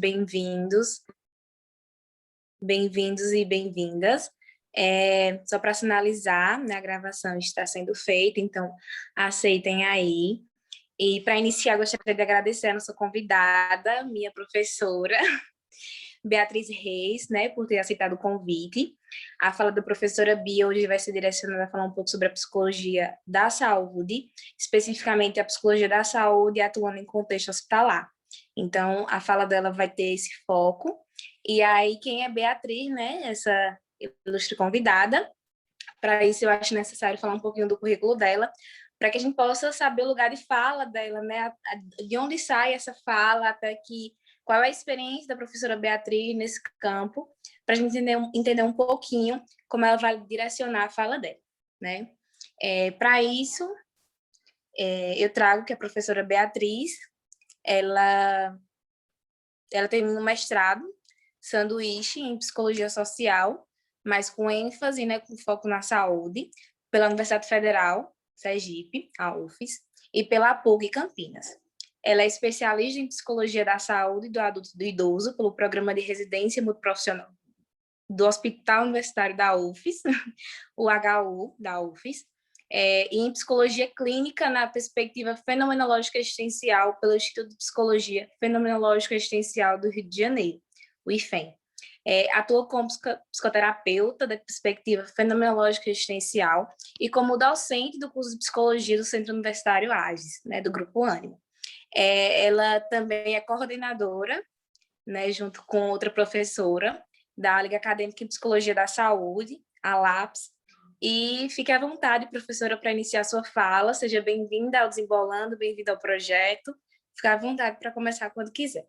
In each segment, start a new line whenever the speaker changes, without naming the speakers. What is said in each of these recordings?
bem-vindos, bem-vindos e bem-vindas. Só para sinalizar, né, a gravação está sendo feita, então aceitem aí. E para iniciar, gostaria de agradecer a nossa convidada, minha professora, Beatriz Reis, né, por ter aceitado o convite. A fala da professora Bia hoje vai ser direcionada a falar um pouco sobre a psicologia da saúde, especificamente a psicologia da saúde atuando em contexto hospitalar. Então, a fala dela vai ter esse foco. E aí, quem é Beatriz, né, essa ilustre convidada? Para isso, eu acho necessário falar um pouquinho do currículo dela, para que a gente possa saber o lugar de fala dela, né, de onde sai essa fala, até que qual é a experiência da professora Beatriz nesse campo, para a gente entender um pouquinho como ela vai direcionar a fala dela, né? Para isso, eu trago que a professora Beatriz, ela tem um mestrado, sanduíche em psicologia social, mas com ênfase, né, com foco na saúde, pela Universidade Federal, Sergipe, a UFES, e pela PUC Campinas. Ela é especialista em psicologia da saúde do adulto e do idoso pelo programa de residência multiprofissional do Hospital Universitário da UFES, o HU da UFES, e em psicologia clínica na perspectiva fenomenológica existencial pelo Instituto de Psicologia Fenomenológica Existencial do Rio de Janeiro, o IFEM. Atua como psicoterapeuta da perspectiva fenomenológica existencial e como docente do curso de psicologia do Centro Universitário AGES, né, do Grupo Ânimo. Ela também é coordenadora, né, junto com outra professora da Liga Acadêmica em Psicologia da Saúde, a LAPS. E fique à vontade, professora, para iniciar sua fala. Seja bem-vinda ao Desembolando, bem-vinda ao projeto. Fique à vontade para começar quando quiser.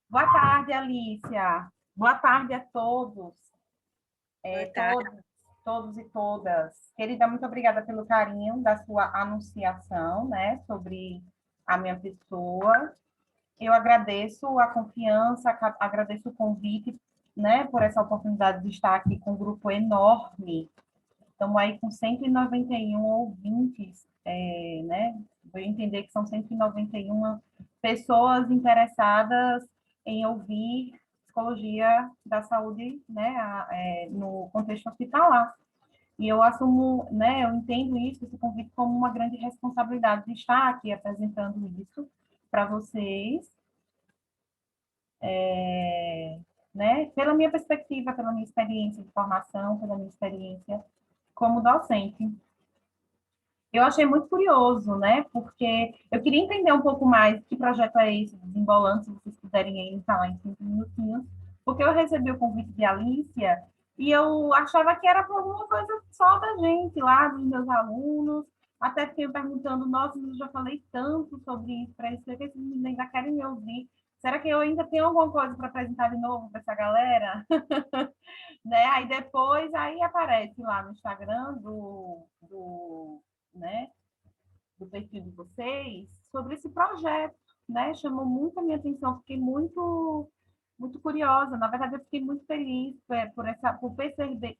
Boa tarde, Alicia. Boa tarde a todos.
Boa tarde.
Todos e todas. Querida, muito obrigada pelo carinho da sua anunciação, né, sobre a minha pessoa. Eu agradeço a confiança, agradeço o convite, né, por essa oportunidade de estar aqui com um grupo enorme. Estamos aí com 191 ouvintes, né? Vou entender que são 191 pessoas interessadas em ouvir psicologia da saúde, né, no contexto hospitalar. E eu assumo, né, eu entendo isso, esse convite como uma grande responsabilidade de estar aqui apresentando isso para vocês, né, pela minha perspectiva, pela minha experiência de formação, pela minha experiência como docente. Eu achei muito curioso, né? Porque eu queria entender um pouco mais que projeto é esse, Desembolando, se vocês puderem aí falar em 5 minutinhos, porque eu recebi o convite de Alicia e eu achava que era por alguma coisa só da gente lá, dos meus alunos. Até fiquei perguntando, nossa, eu já falei tanto sobre isso para eles, será que esses meninos ainda querem me ouvir? Será que eu ainda tenho alguma coisa para apresentar de novo para essa galera? Né? Aí depois, aí aparece lá no Instagram né, do perfil de vocês sobre esse projeto, né? Chamou muito a minha atenção, fiquei muito curiosa. Na verdade, eu fiquei muito feliz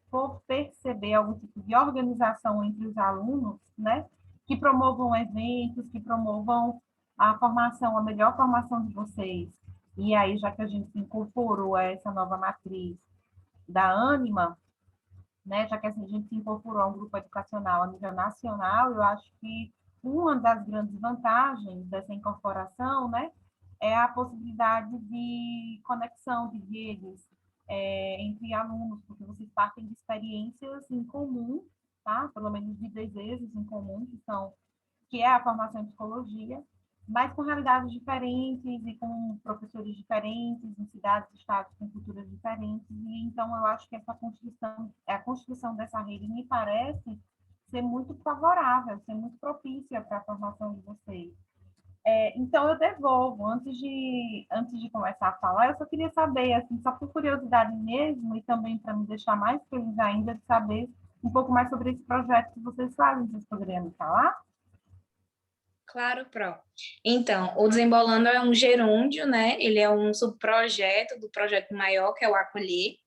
por perceber algum tipo de organização entre os alunos, né? Que promovam eventos, que promovam a formação, a melhor formação de vocês. E aí, já que a gente incorporou essa nova matriz da Ânima, né, já que assim, a gente se incorporou a um grupo educacional a nível nacional, eu acho que uma das grandes vantagens dessa incorporação, né, é a possibilidade de conexão de redes entre alunos, porque vocês partem de experiências em comum, tá? Pelo menos de desejos em comum, que é a formação em psicologia, mas com realidades diferentes e com professores diferentes, em cidades, estados com culturas diferentes. E então eu acho que a construção dessa rede me parece ser muito favorável, ser muito propícia para a formação de vocês. Então eu devolvo, antes de começar a falar, eu só queria saber, assim, só por curiosidade mesmo, e também para me deixar mais feliz ainda de saber um pouco mais sobre esse projeto que vocês fazem, vocês poderiam me falar?
Claro, Pro. Então, o Desembolando é um gerúndio, né? Ele é um subprojeto do projeto maior, que é o Acolher.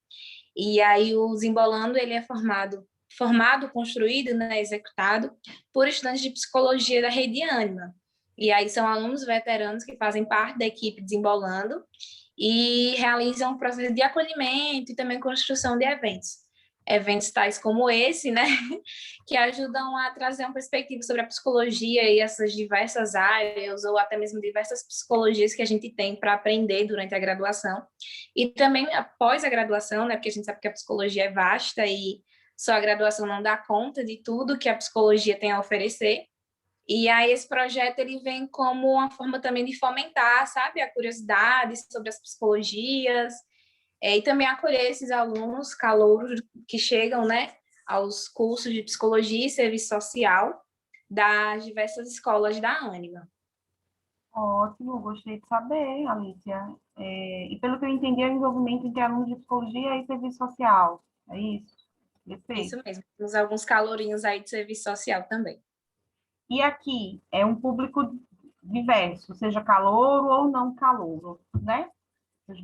E aí o Desembolando, ele é formado formado, construído, né, executado por estudantes de psicologia da Rede Ânima. E aí são alunos veteranos que fazem parte da equipe Desembolando e realizam um processo de acolhimento e também construção de eventos. Eventos tais como esse, né, que ajudam a trazer uma perspectiva sobre a psicologia e essas diversas áreas, ou até mesmo diversas psicologias que a gente tem para aprender durante a graduação. E também após a graduação, né, porque a gente sabe que a psicologia é vasta e só a graduação não dá conta de tudo que a psicologia tem a oferecer. E aí esse projeto ele vem como uma forma também de fomentar, sabe, a curiosidade sobre as psicologias, e também acolher esses alunos calouros que chegam, né, aos cursos de psicologia e serviço social das diversas escolas da Ânima.
Ótimo, gostei de saber, Alicia. E pelo que eu entendi, é o envolvimento entre alunos de psicologia e serviço social. É isso?
Isso
Perfeito.
mesmo, temos alguns calourinhos aí de serviço social também.
E aqui é um público diverso, seja calouro ou não calouro, né?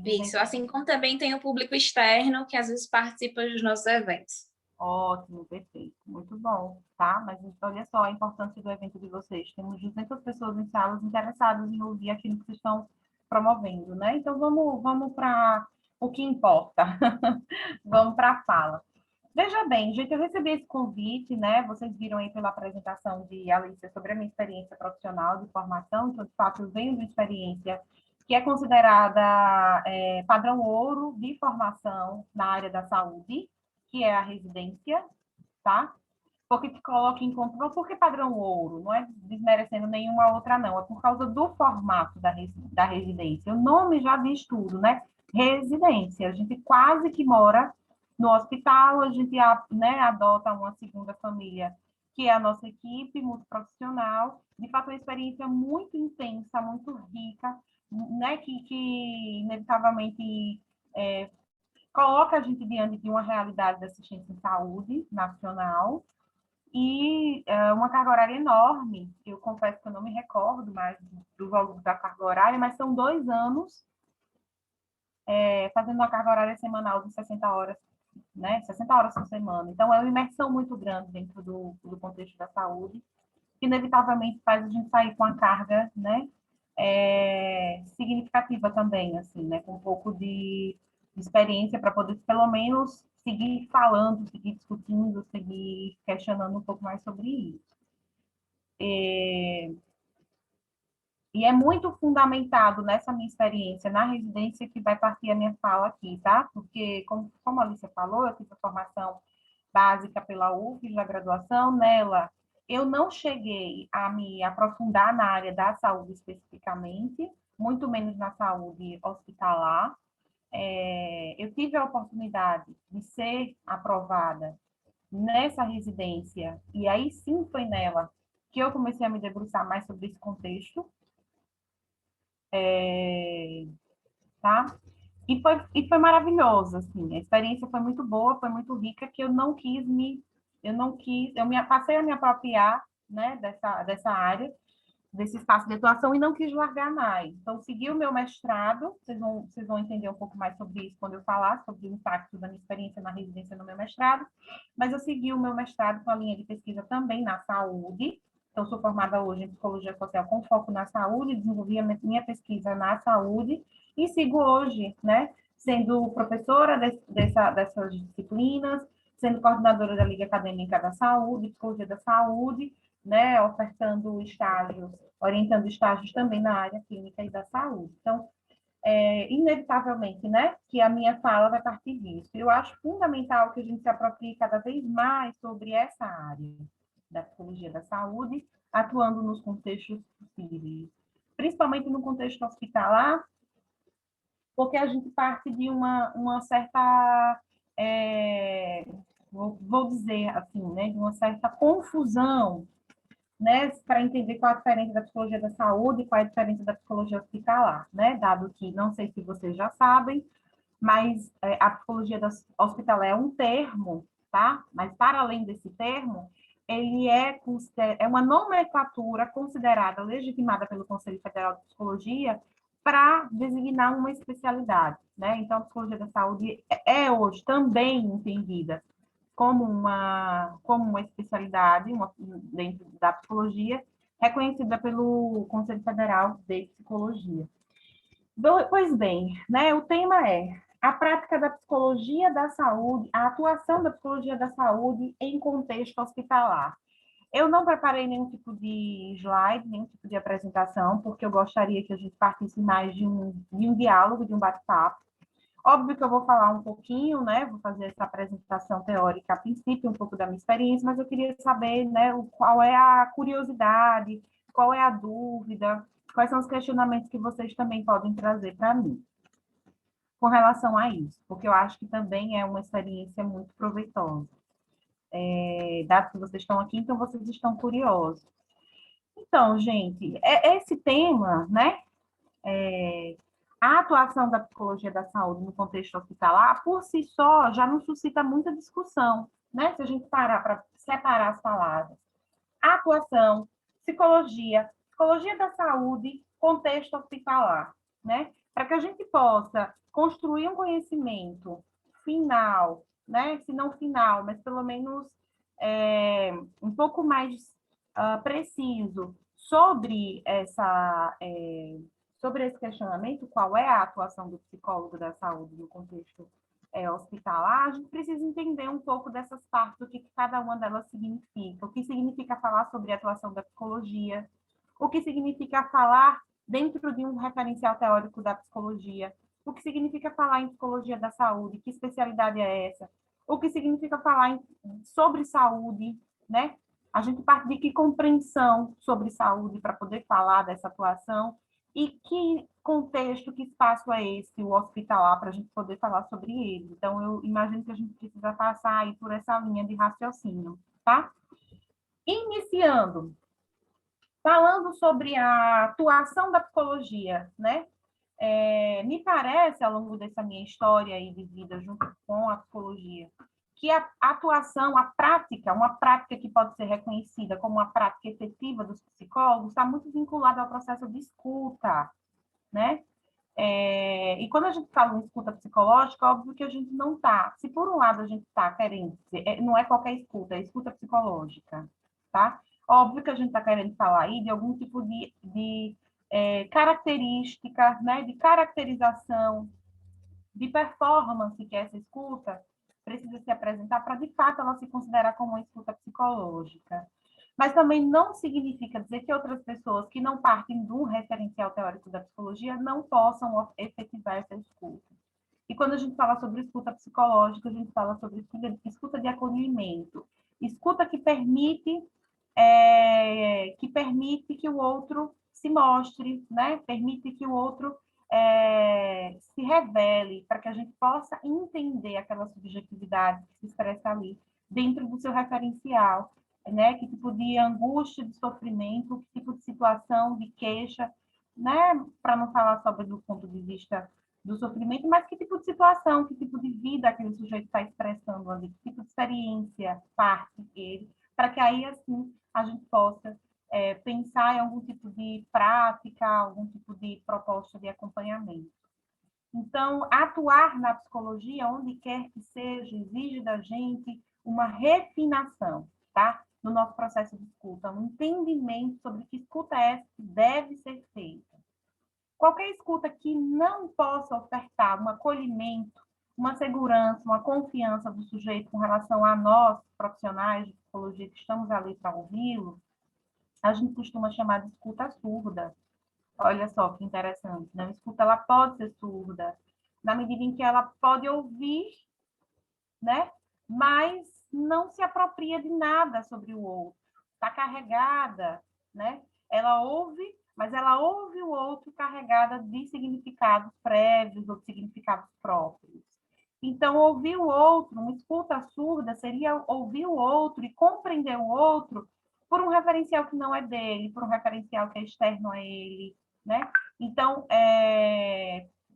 Isso, assim como também tem o público externo que às vezes participa dos nossos eventos.
Ótimo, perfeito. Muito bom, tá? Mas olha só a importância do evento de vocês. Temos 200 pessoas em salas interessadas em ouvir aquilo que vocês estão promovendo, né? Então, vamos para o que importa. Vamos para a fala. Veja bem, gente, eu recebi esse convite, né? Vocês viram aí pela apresentação de Alicia sobre a minha experiência profissional de formação. Então, de fato, eu venho de uma experiência que é considerada padrão ouro de formação na área da saúde, que é a residência, tá? Porque te coloca em conta, por que padrão ouro? Não é desmerecendo nenhuma outra, não. É por causa do formato da residência. O nome já diz tudo, né? Residência. A gente quase que mora no hospital, a gente, né, adota uma segunda família, que é a nossa equipe multiprofissional. De fato, é uma experiência muito intensa, muito rica, né? Que inevitavelmente coloca a gente diante de uma realidade da assistência em saúde nacional e uma carga horária enorme. Eu confesso que eu não me recordo mais do volume da carga horária, mas são 2 anos fazendo uma carga horária semanal de 60 horas, né? 60 horas por semana. Então, é uma imersão muito grande dentro do contexto da saúde, que inevitavelmente faz a gente sair com a carga, né? Significativa também, assim, né? Com um pouco de experiência para poder, pelo menos, seguir falando, seguir discutindo, seguir questionando um pouco mais sobre isso. E é muito fundamentado nessa minha experiência na residência que vai partir a minha fala aqui, tá? Porque, como a Alicia falou, eu fiz a formação básica pela UFES, da graduação. Nela, eu não cheguei a me aprofundar na área da saúde especificamente, muito menos na saúde hospitalar. Eu tive a oportunidade de ser aprovada nessa residência, e aí sim foi nela que eu comecei a me debruçar mais sobre esse contexto, tá? E foi maravilhoso, assim, a experiência foi muito boa, foi muito rica, que passei a me apropriar, né, dessa área, desse espaço de atuação e não quis largar mais. Então, segui o meu mestrado, vocês vão entender um pouco mais sobre isso quando eu falar sobre o impacto da minha experiência na residência no meu mestrado, mas eu segui o meu mestrado com a linha de pesquisa também na saúde. Então, sou formada hoje em psicologia social com foco na saúde, desenvolvi a minha pesquisa na saúde e sigo hoje, né, sendo professora dessas disciplinas, sendo coordenadora da Liga Acadêmica da Saúde, Psicologia da Saúde, né, ofertando estágios, orientando estágios também na área clínica e da saúde. Então, inevitavelmente, né, que a minha fala vai partir disso. Eu acho fundamental que a gente se aproprie cada vez mais sobre essa área da psicologia da saúde, atuando nos contextos possíveis, principalmente no contexto hospitalar, porque a gente parte de uma certa, vou dizer assim, né, de uma certa confusão, né, para entender qual a diferença da psicologia da saúde e qual a diferença da psicologia hospitalar, né, dado que, não sei se vocês já sabem, mas a psicologia hospitalar é um termo, tá? Mas, para além desse termo, ele é uma nomenclatura considerada legitimada pelo Conselho Federal de Psicologia para designar uma especialidade, né? Então, a psicologia da saúde é hoje também entendida como uma especialidade dentro da psicologia, reconhecida pelo Conselho Federal de Psicologia. Pois bem, né, o tema é a prática da psicologia da saúde, a atuação da psicologia da saúde em contexto hospitalar. Eu não preparei nenhum tipo de slide, nenhum tipo de apresentação, porque eu gostaria que a gente partisse mais de um diálogo, de um bate-papo. Óbvio que eu vou falar um pouquinho, né? Vou fazer essa apresentação teórica a princípio, um pouco da minha experiência, mas eu queria saber, né, qual é a curiosidade, qual é a dúvida, quais são os questionamentos que vocês também podem trazer para mim com relação a isso, porque eu acho que também é uma experiência muito proveitosa. Dado que vocês estão aqui, então vocês estão curiosos. Então, gente, esse tema, né? A atuação da psicologia da saúde no contexto hospitalar, por si só, já não suscita muita discussão, né? Se a gente parar para separar as palavras. Atuação, psicologia, psicologia da saúde, contexto hospitalar, né? Para que a gente possa construir um conhecimento final, né? Se não final, mas pelo menos um pouco mais preciso sobre sobre esse questionamento, qual é a atuação do psicólogo da saúde no contexto hospitalar, a gente precisa entender um pouco dessas partes, o que cada uma delas significa, o que significa falar sobre a atuação da psicologia, o que significa falar dentro de um referencial teórico da psicologia, o que significa falar em psicologia da saúde, que especialidade é essa, o que significa falar sobre saúde, né? A gente parte de que compreensão sobre saúde para poder falar dessa atuação e que contexto, que espaço é esse, o hospitalar, para a gente poder falar sobre ele. Então, eu imagino que a gente precisa passar aí por essa linha de raciocínio, tá? Iniciando, falando sobre a atuação da psicologia, né? Me parece, ao longo dessa minha história aí de vida junto com a psicologia, que a atuação, a prática, uma prática que pode ser reconhecida como uma prática efetiva dos psicólogos, está muito vinculada ao processo de escuta, né? E quando a gente fala em escuta psicológica, óbvio que a gente não está. Se por um lado a gente está querendo, não é qualquer escuta, é escuta psicológica, tá? Óbvio que a gente está querendo falar aí de algum tipo de característica, né? De caracterização, de performance que essa escuta precisa se apresentar para, de fato, ela se considerar como uma escuta psicológica. Mas também não significa dizer que outras pessoas que não partem de um referencial teórico da psicologia não possam efetivar essa escuta. E quando a gente fala sobre escuta psicológica, a gente fala sobre escuta de acolhimento, escuta que permite que o outro se mostre, né? Permite que o outro se revele, para que a gente possa entender aquela subjetividade que se expressa ali dentro do seu referencial, né? Que tipo de angústia, de sofrimento, que tipo de situação, de queixa, né? Para não falar só do ponto de vista do sofrimento, mas que tipo de situação, que tipo de vida aquele sujeito está expressando ali, que tipo de experiência parte ele, para que aí, assim, a gente possa pensar em algum tipo de prática, algum tipo de proposta de acompanhamento. Então, atuar na psicologia, onde quer que seja, exige da gente uma refinação, tá? No nosso processo de escuta, um entendimento sobre que escuta é essa que deve ser feita. Qualquer escuta que não possa ofertar um acolhimento, uma segurança, uma confiança do sujeito com relação a nós, profissionais de psicologia, que estamos ali para ouvi-lo, a gente costuma chamar de escuta surda. Olha só que interessante, né? A escuta ela pode ser surda, na medida em que ela pode ouvir, né? Mas não se apropria de nada sobre o outro. Está carregada, né? Ela ouve, mas ela ouve o outro carregada de significados prévios ou de significados próprios. Então, ouvir o outro, uma escuta surda, seria ouvir o outro e compreender o outro por um referencial que não é dele, por um referencial que é externo a ele, né? Então,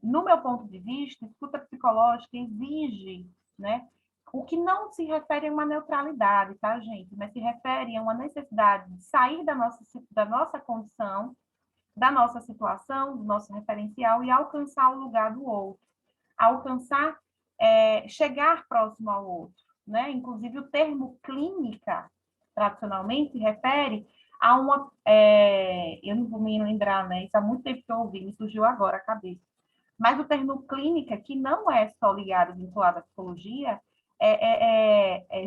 no meu ponto de vista, escuta psicológica exige, né? O que não se refere a uma neutralidade, tá, gente? Mas se refere a uma necessidade de sair da nossa condição, da nossa situação, do nosso referencial e alcançar o lugar do outro. Alcançar, chegar próximo ao outro, né? Inclusive, o termo clínica, tradicionalmente, se refere a uma... eu não vou me lembrar, né? Isso há muito tempo que eu ouvi, me surgiu agora a cabeça. Mas o termo clínica, que não é só ligado, vinculado à psicologia,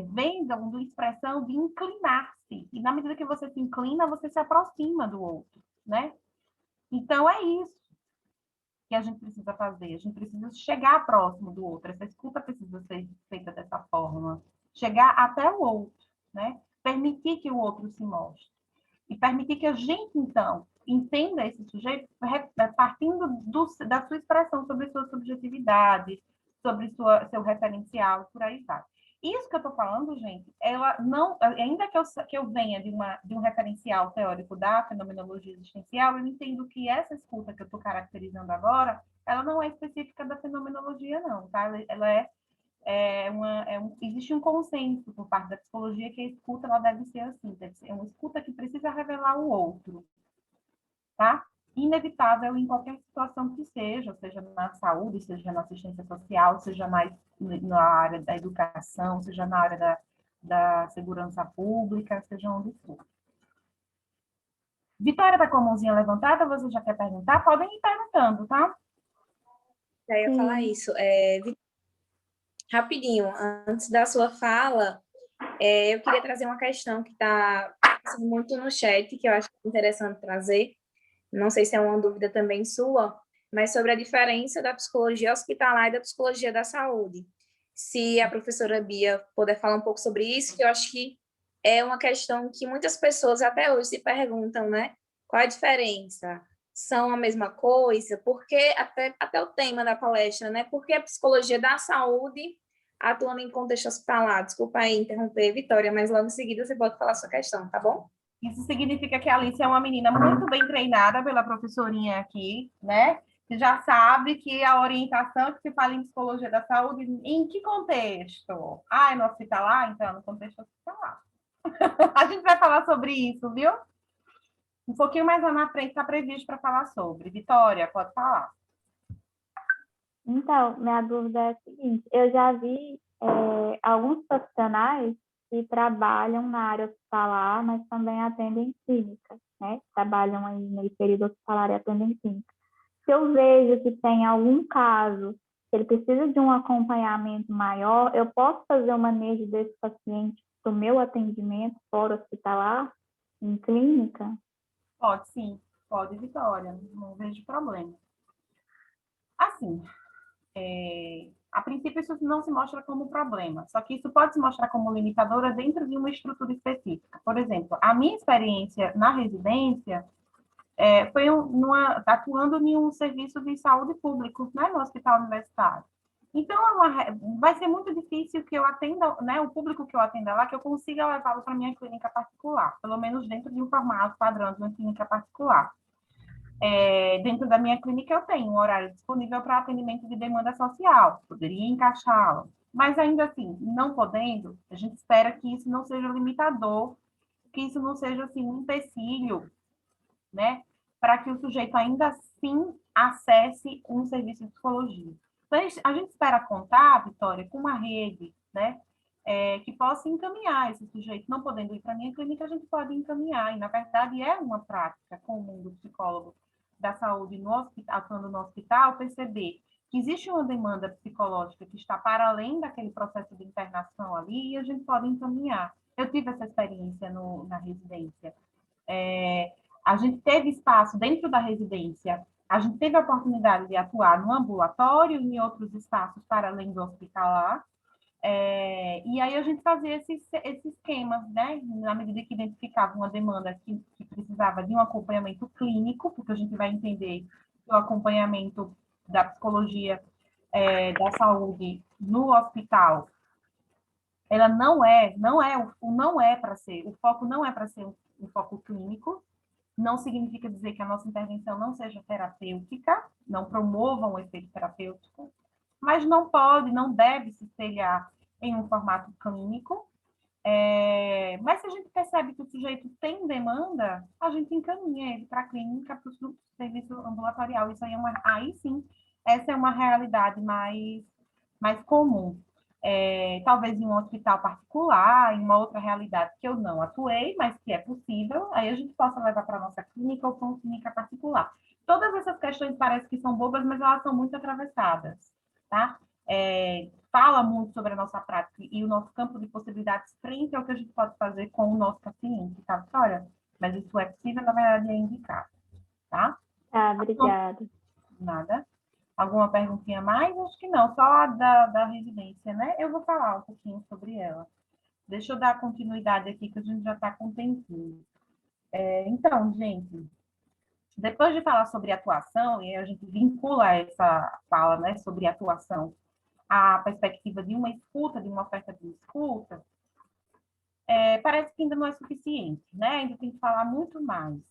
vem da expressão de inclinar-se. E na medida que você se inclina, você se aproxima do outro, né? Então, é isso que a gente precisa fazer. A gente precisa chegar próximo do outro. Essa escuta precisa ser feita dessa forma. Chegar até o outro, né? Permitir que o outro se mostre. E permitir que a gente, então, entenda esse sujeito partindo da sua expressão sobre sua subjetividade, sobre seu referencial, por aí vai. Isso que eu estou falando, gente, ela não, ainda que eu venha de um referencial teórico da fenomenologia existencial, eu entendo que essa escuta que eu estou caracterizando agora, ela não é específica da fenomenologia, não, tá? Ela existe um consenso por parte da psicologia que a escuta ela deve ser assim, deve ser uma escuta que precisa revelar o outro, tá? Inevitável em qualquer situação que seja na saúde, seja na assistência social, seja na área da educação, seja na área da segurança pública, seja onde for. Vitória está com a mãozinha levantada, você já quer perguntar? Podem ir perguntando, tá?
Eu ia falar isso. Rapidinho, antes da sua fala, eu queria trazer uma questão que está muito no chat, que eu acho interessante trazer. Não sei se é uma dúvida também sua, mas sobre a diferença da psicologia hospitalar e da psicologia da saúde. Se a professora Bia puder falar um pouco sobre isso, que eu acho que é uma questão que muitas pessoas até hoje se perguntam, né? Qual a diferença? São a mesma coisa? Porque até o tema da palestra, né? Porque a psicologia da saúde atuando em contexto hospitalar. Desculpa aí interromper, Vitória, mas logo em seguida você pode falar a sua questão, tá bom?
Isso significa que a Alice é uma menina muito bem treinada pela professorinha aqui, né? Que já sabe que a orientação que se fala em psicologia da saúde, em que contexto? Ah, é no hospitalar? Então, é no contexto hospitalar. A gente vai falar sobre isso, viu? Um pouquinho mais lá na frente está previsto para falar sobre. Vitória, pode falar.
Então, minha dúvida é a seguinte: eu já vi alguns profissionais que trabalham na área hospitalar, mas também atendem clínica, né? Trabalham aí no período hospitalar e atendem clínica. Se eu vejo que tem algum caso que ele precisa de um acompanhamento maior, eu posso fazer o manejo desse paciente para o meu atendimento fora hospitalar, em clínica?
Pode sim, pode, Vitória, não vejo problema. Assim, a princípio isso não se mostra como problema, só que isso pode se mostrar como limitadora dentro de uma estrutura específica. Por exemplo, a minha experiência na residência foi atuando em um serviço de saúde público, né, no hospital universitário. Então, vai ser muito difícil que eu atenda, né, o público que eu atenda lá, que eu consiga levá-lo para a minha clínica particular, pelo menos dentro de um formato padrão de uma clínica particular. Dentro da minha clínica, eu tenho um horário disponível para atendimento de demanda social, poderia encaixá-lo. Mas, ainda assim, não podendo, a gente espera que isso não seja limitador, que isso não seja, assim, um empecilho, né, para que o sujeito ainda assim acesse um serviço de psicologia. Então, a gente espera contar, Vitória, com uma rede, né, que possa encaminhar esse sujeito. Não podendo ir para a minha clínica, a gente pode encaminhar. E, na verdade, é uma prática comum do psicólogo da saúde no hospital, atuando no hospital, perceber que existe uma demanda psicológica que está para além daquele processo de internação ali, e a gente pode encaminhar. Eu tive essa experiência na residência. A gente teve espaço dentro da residência, a gente teve a oportunidade de atuar no ambulatório e em outros espaços para além do hospitalar, e aí a gente fazia esse esquema, né? Na medida que identificava uma demanda que precisava de um acompanhamento clínico, porque a gente vai entender que o acompanhamento da psicologia da saúde no hospital, ela não é para ser, o foco não é para ser um foco clínico, não significa dizer que a nossa intervenção não seja terapêutica, não promova um efeito terapêutico, mas não pode, não deve se espelhar em um formato clínico. Mas se a gente percebe que o sujeito tem demanda, a gente encaminha ele para a clínica, para o serviço ambulatorial. Isso aí sim, essa é uma realidade mais comum. talvez em um hospital particular, em uma outra realidade que eu não atuei, mas que é possível, aí a gente possa levar para a nossa clínica ou para uma clínica particular. Todas essas questões parecem que são bobas, mas elas são muito atravessadas, tá? Fala muito sobre a nossa prática e o nosso campo de possibilidades frente ao que a gente pode fazer com o nosso paciente, tá, Vitória? Mas isso é possível, na verdade, é indicado, tá?
Tá, obrigada.
Nada. Alguma perguntinha a mais? Acho que não, só a da residência, né? Eu vou falar um pouquinho sobre ela. Deixa eu dar continuidade aqui, que a gente já está com um tempinho. Então, gente, depois de falar sobre atuação, e a gente vincula essa fala, né, sobre atuação à perspectiva de uma escuta, de uma oferta de escuta, parece que ainda não é suficiente, né? Ainda tem que falar muito mais.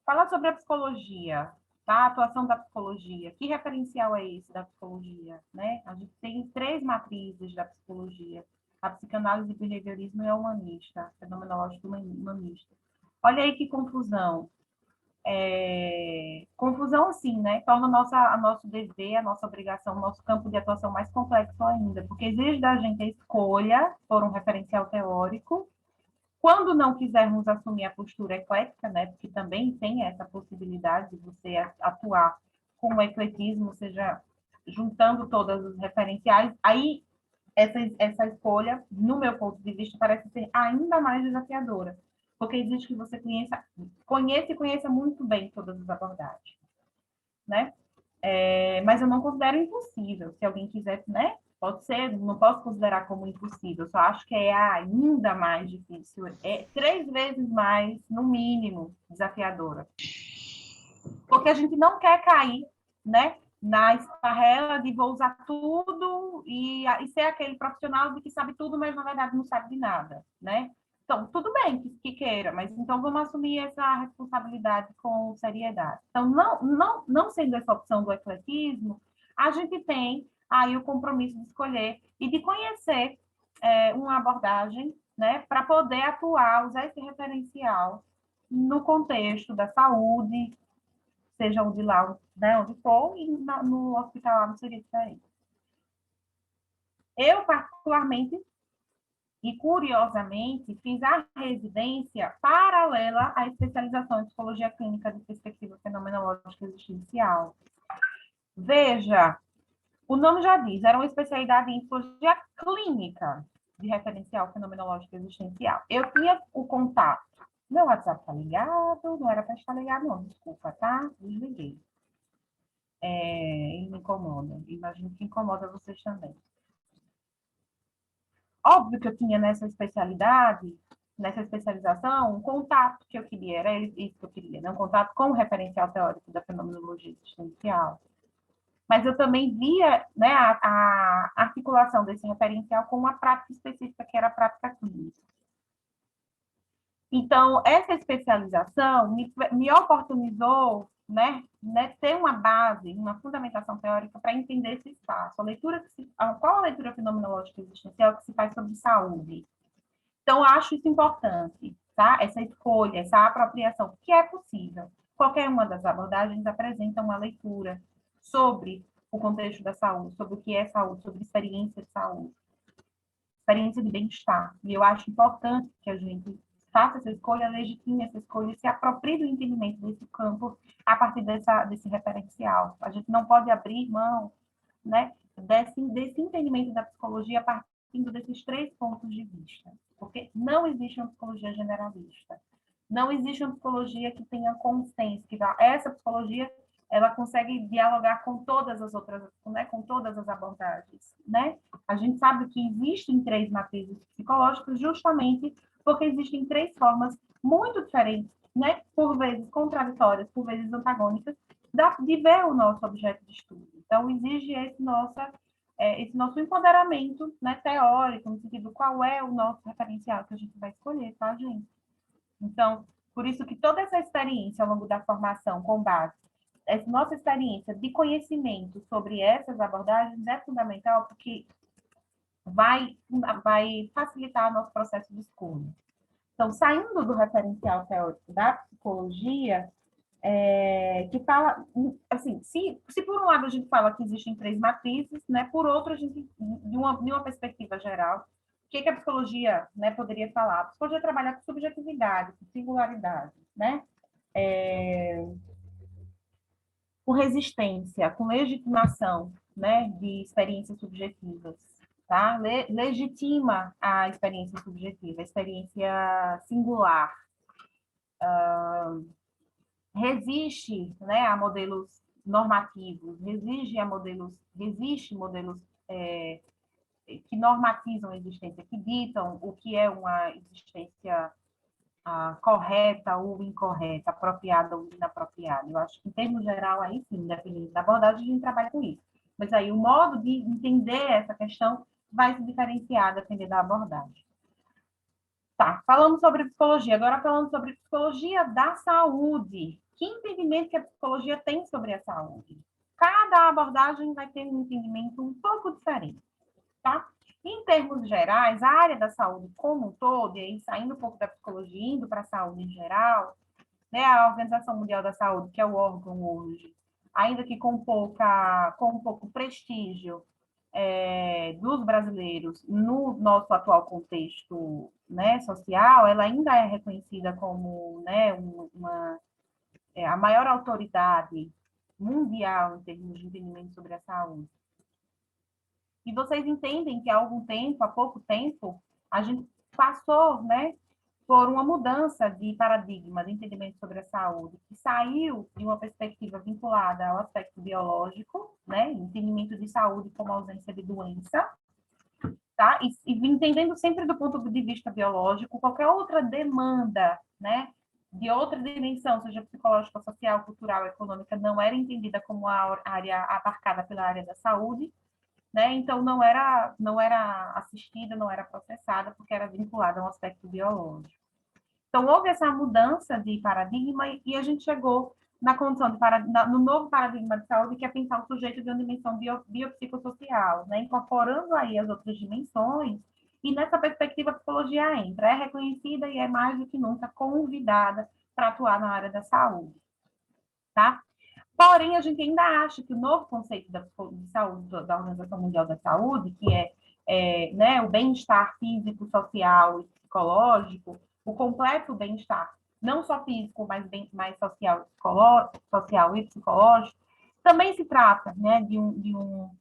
Falar sobre a psicologia, tá? A atuação da psicologia. Que referencial é esse da psicologia, né? A gente tem 3 matrizes da psicologia: a psicanálise, o behaviorismo e a humanista, fenomenológico humanista. Olha aí que confusão. Confusão assim, né? Torna a nosso dever, a nossa obrigação, o nosso campo de atuação mais complexo ainda, porque exige da gente a escolha por um referencial teórico. Quando não quisermos assumir a postura eclética, né, porque também tem essa possibilidade de você atuar com o ecletismo, ou seja, juntando todos os referenciais, aí essa escolha, no meu ponto de vista, parece ser ainda mais desafiadora, porque exige que você conheça e conheça muito bem todas as abordagens, né? Mas eu não considero impossível. Se alguém quiser, né? Pode ser, não posso considerar como impossível, só acho que é ainda mais difícil, 3 vezes mais, no mínimo, desafiadora. Porque a gente não quer cair, né, na esparrela de vou usar tudo e ser aquele profissional de que sabe tudo, mas na verdade não sabe de nada, né? Então, tudo bem que queira, mas então vamos assumir essa responsabilidade com seriedade. Então, não sendo essa opção do ecletismo, a gente tem aí o compromisso de escolher e de conhecer uma abordagem, né, para poder atuar, usar esse referencial no contexto da saúde, seja onde lá, né, onde for, e no hospital lá não seria diferente. Eu, particularmente, e curiosamente, fiz a residência paralela à especialização em psicologia clínica de perspectiva fenomenológica existencial. Veja, o nome já diz, era uma especialidade em psicologia clínica de referencial fenomenológico existencial. Eu tinha o contato. Meu WhatsApp está ligado, não era para estar ligado, não, desculpa, tá? Desliguei. Ele me incomoda. Imagino que incomoda vocês também. Óbvio que eu tinha nessa especialização, um contato que eu queria, era isso que eu queria, né? Um contato com o referencial teórico da fenomenologia existencial. Mas eu também via, né, a articulação desse referencial com uma prática específica, que era a prática clínica. Então, essa especialização me oportunizou, né, ter uma base, uma fundamentação teórica para entender esse espaço. Qual a leitura fenomenológica existencial que se faz sobre saúde? Então, acho isso importante, tá? Essa escolha, essa apropriação, que é possível. Qualquer uma das abordagens apresenta uma leitura sobre o contexto da saúde, sobre o que é saúde, sobre experiência de saúde, experiência de bem-estar. E eu acho importante que a gente faça essa escolha, legitime essa escolha e se aproprie do entendimento desse campo a partir desse referencial. A gente não pode abrir mão, né, desse entendimento da psicologia partindo desses 3 pontos de vista. Porque não existe uma psicologia generalista. Não existe uma psicologia que tenha consenso, que essa psicologia ela consegue dialogar com todas as outras, né, com todas as abordagens, né? A gente sabe que existem 3 matrizes psicológicas justamente porque existem 3 formas muito diferentes, né? Por vezes contraditórias, por vezes antagônicas, de ver o nosso objeto de estudo. Então, exige esse nosso empoderamento, né, teórico, no sentido qual é o nosso referencial que a gente vai escolher, tá, gente? Então, por isso que toda essa experiência ao longo da formação, com base, essa nossa experiência de conhecimento sobre essas abordagens é fundamental, porque vai facilitar o nosso processo de escolha. Então, saindo do referencial teórico da psicologia, que fala, assim, se por um lado a gente fala que existem 3 matrizes, né, por outro, a gente, de uma perspectiva geral, o que a psicologia, né, poderia falar? A psicologia trabalha com subjetividade, com singularidade, né? Com resistência, com legitimação, né, de experiências subjetivas, tá? Legitima a experiência subjetiva, a experiência singular, resiste, né, a modelos normativos, resiste modelos que normatizam a existência, que ditam o que é uma existência correta ou incorreta, apropriada ou inapropriada. Eu acho que, em termos geral, aí sim, dependendo da abordagem, a gente trabalha com isso. Mas aí o modo de entender essa questão vai se diferenciar dependendo da abordagem. Tá, falamos sobre psicologia, agora falando sobre psicologia da saúde. Que entendimento que a psicologia tem sobre a saúde? Cada abordagem vai ter um entendimento um pouco diferente, tá? Em termos gerais, a área da saúde como um todo, e aí saindo um pouco da psicologia, indo para a saúde em geral, né, a Organização Mundial da Saúde, que é o órgão hoje, ainda que com pouco prestígio dos brasileiros no nosso atual contexto, né, social, ela ainda é reconhecida como, né, a maior autoridade mundial em termos de entendimento sobre a saúde. E vocês entendem que há algum tempo, há pouco tempo, a gente passou, né, por uma mudança de paradigma, de entendimento sobre a saúde, que saiu de uma perspectiva vinculada ao aspecto biológico, né, entendimento de saúde como ausência de doença, tá? E entendendo sempre do ponto de vista biológico, qualquer outra demanda, né, de outra dimensão, seja psicológica, social, cultural, econômica, não era entendida como a área abarcada pela área da saúde, né? Então não era assistida, não era processada, porque era vinculada a um aspecto biológico. Então houve essa mudança de paradigma e a gente chegou na condição no novo paradigma de saúde, que é pensar o sujeito de uma dimensão biopsicossocial, né? Incorporando aí as outras dimensões, e nessa perspectiva a psicologia entra, é reconhecida e é mais do que nunca convidada para atuar na área da saúde, tá? Porém, a gente ainda acha que o novo conceito de saúde da Organização Mundial da Saúde, que né, o bem-estar físico, social e psicológico, o completo bem-estar, não só físico, mas mais social e psicológico, também se trata, né, de um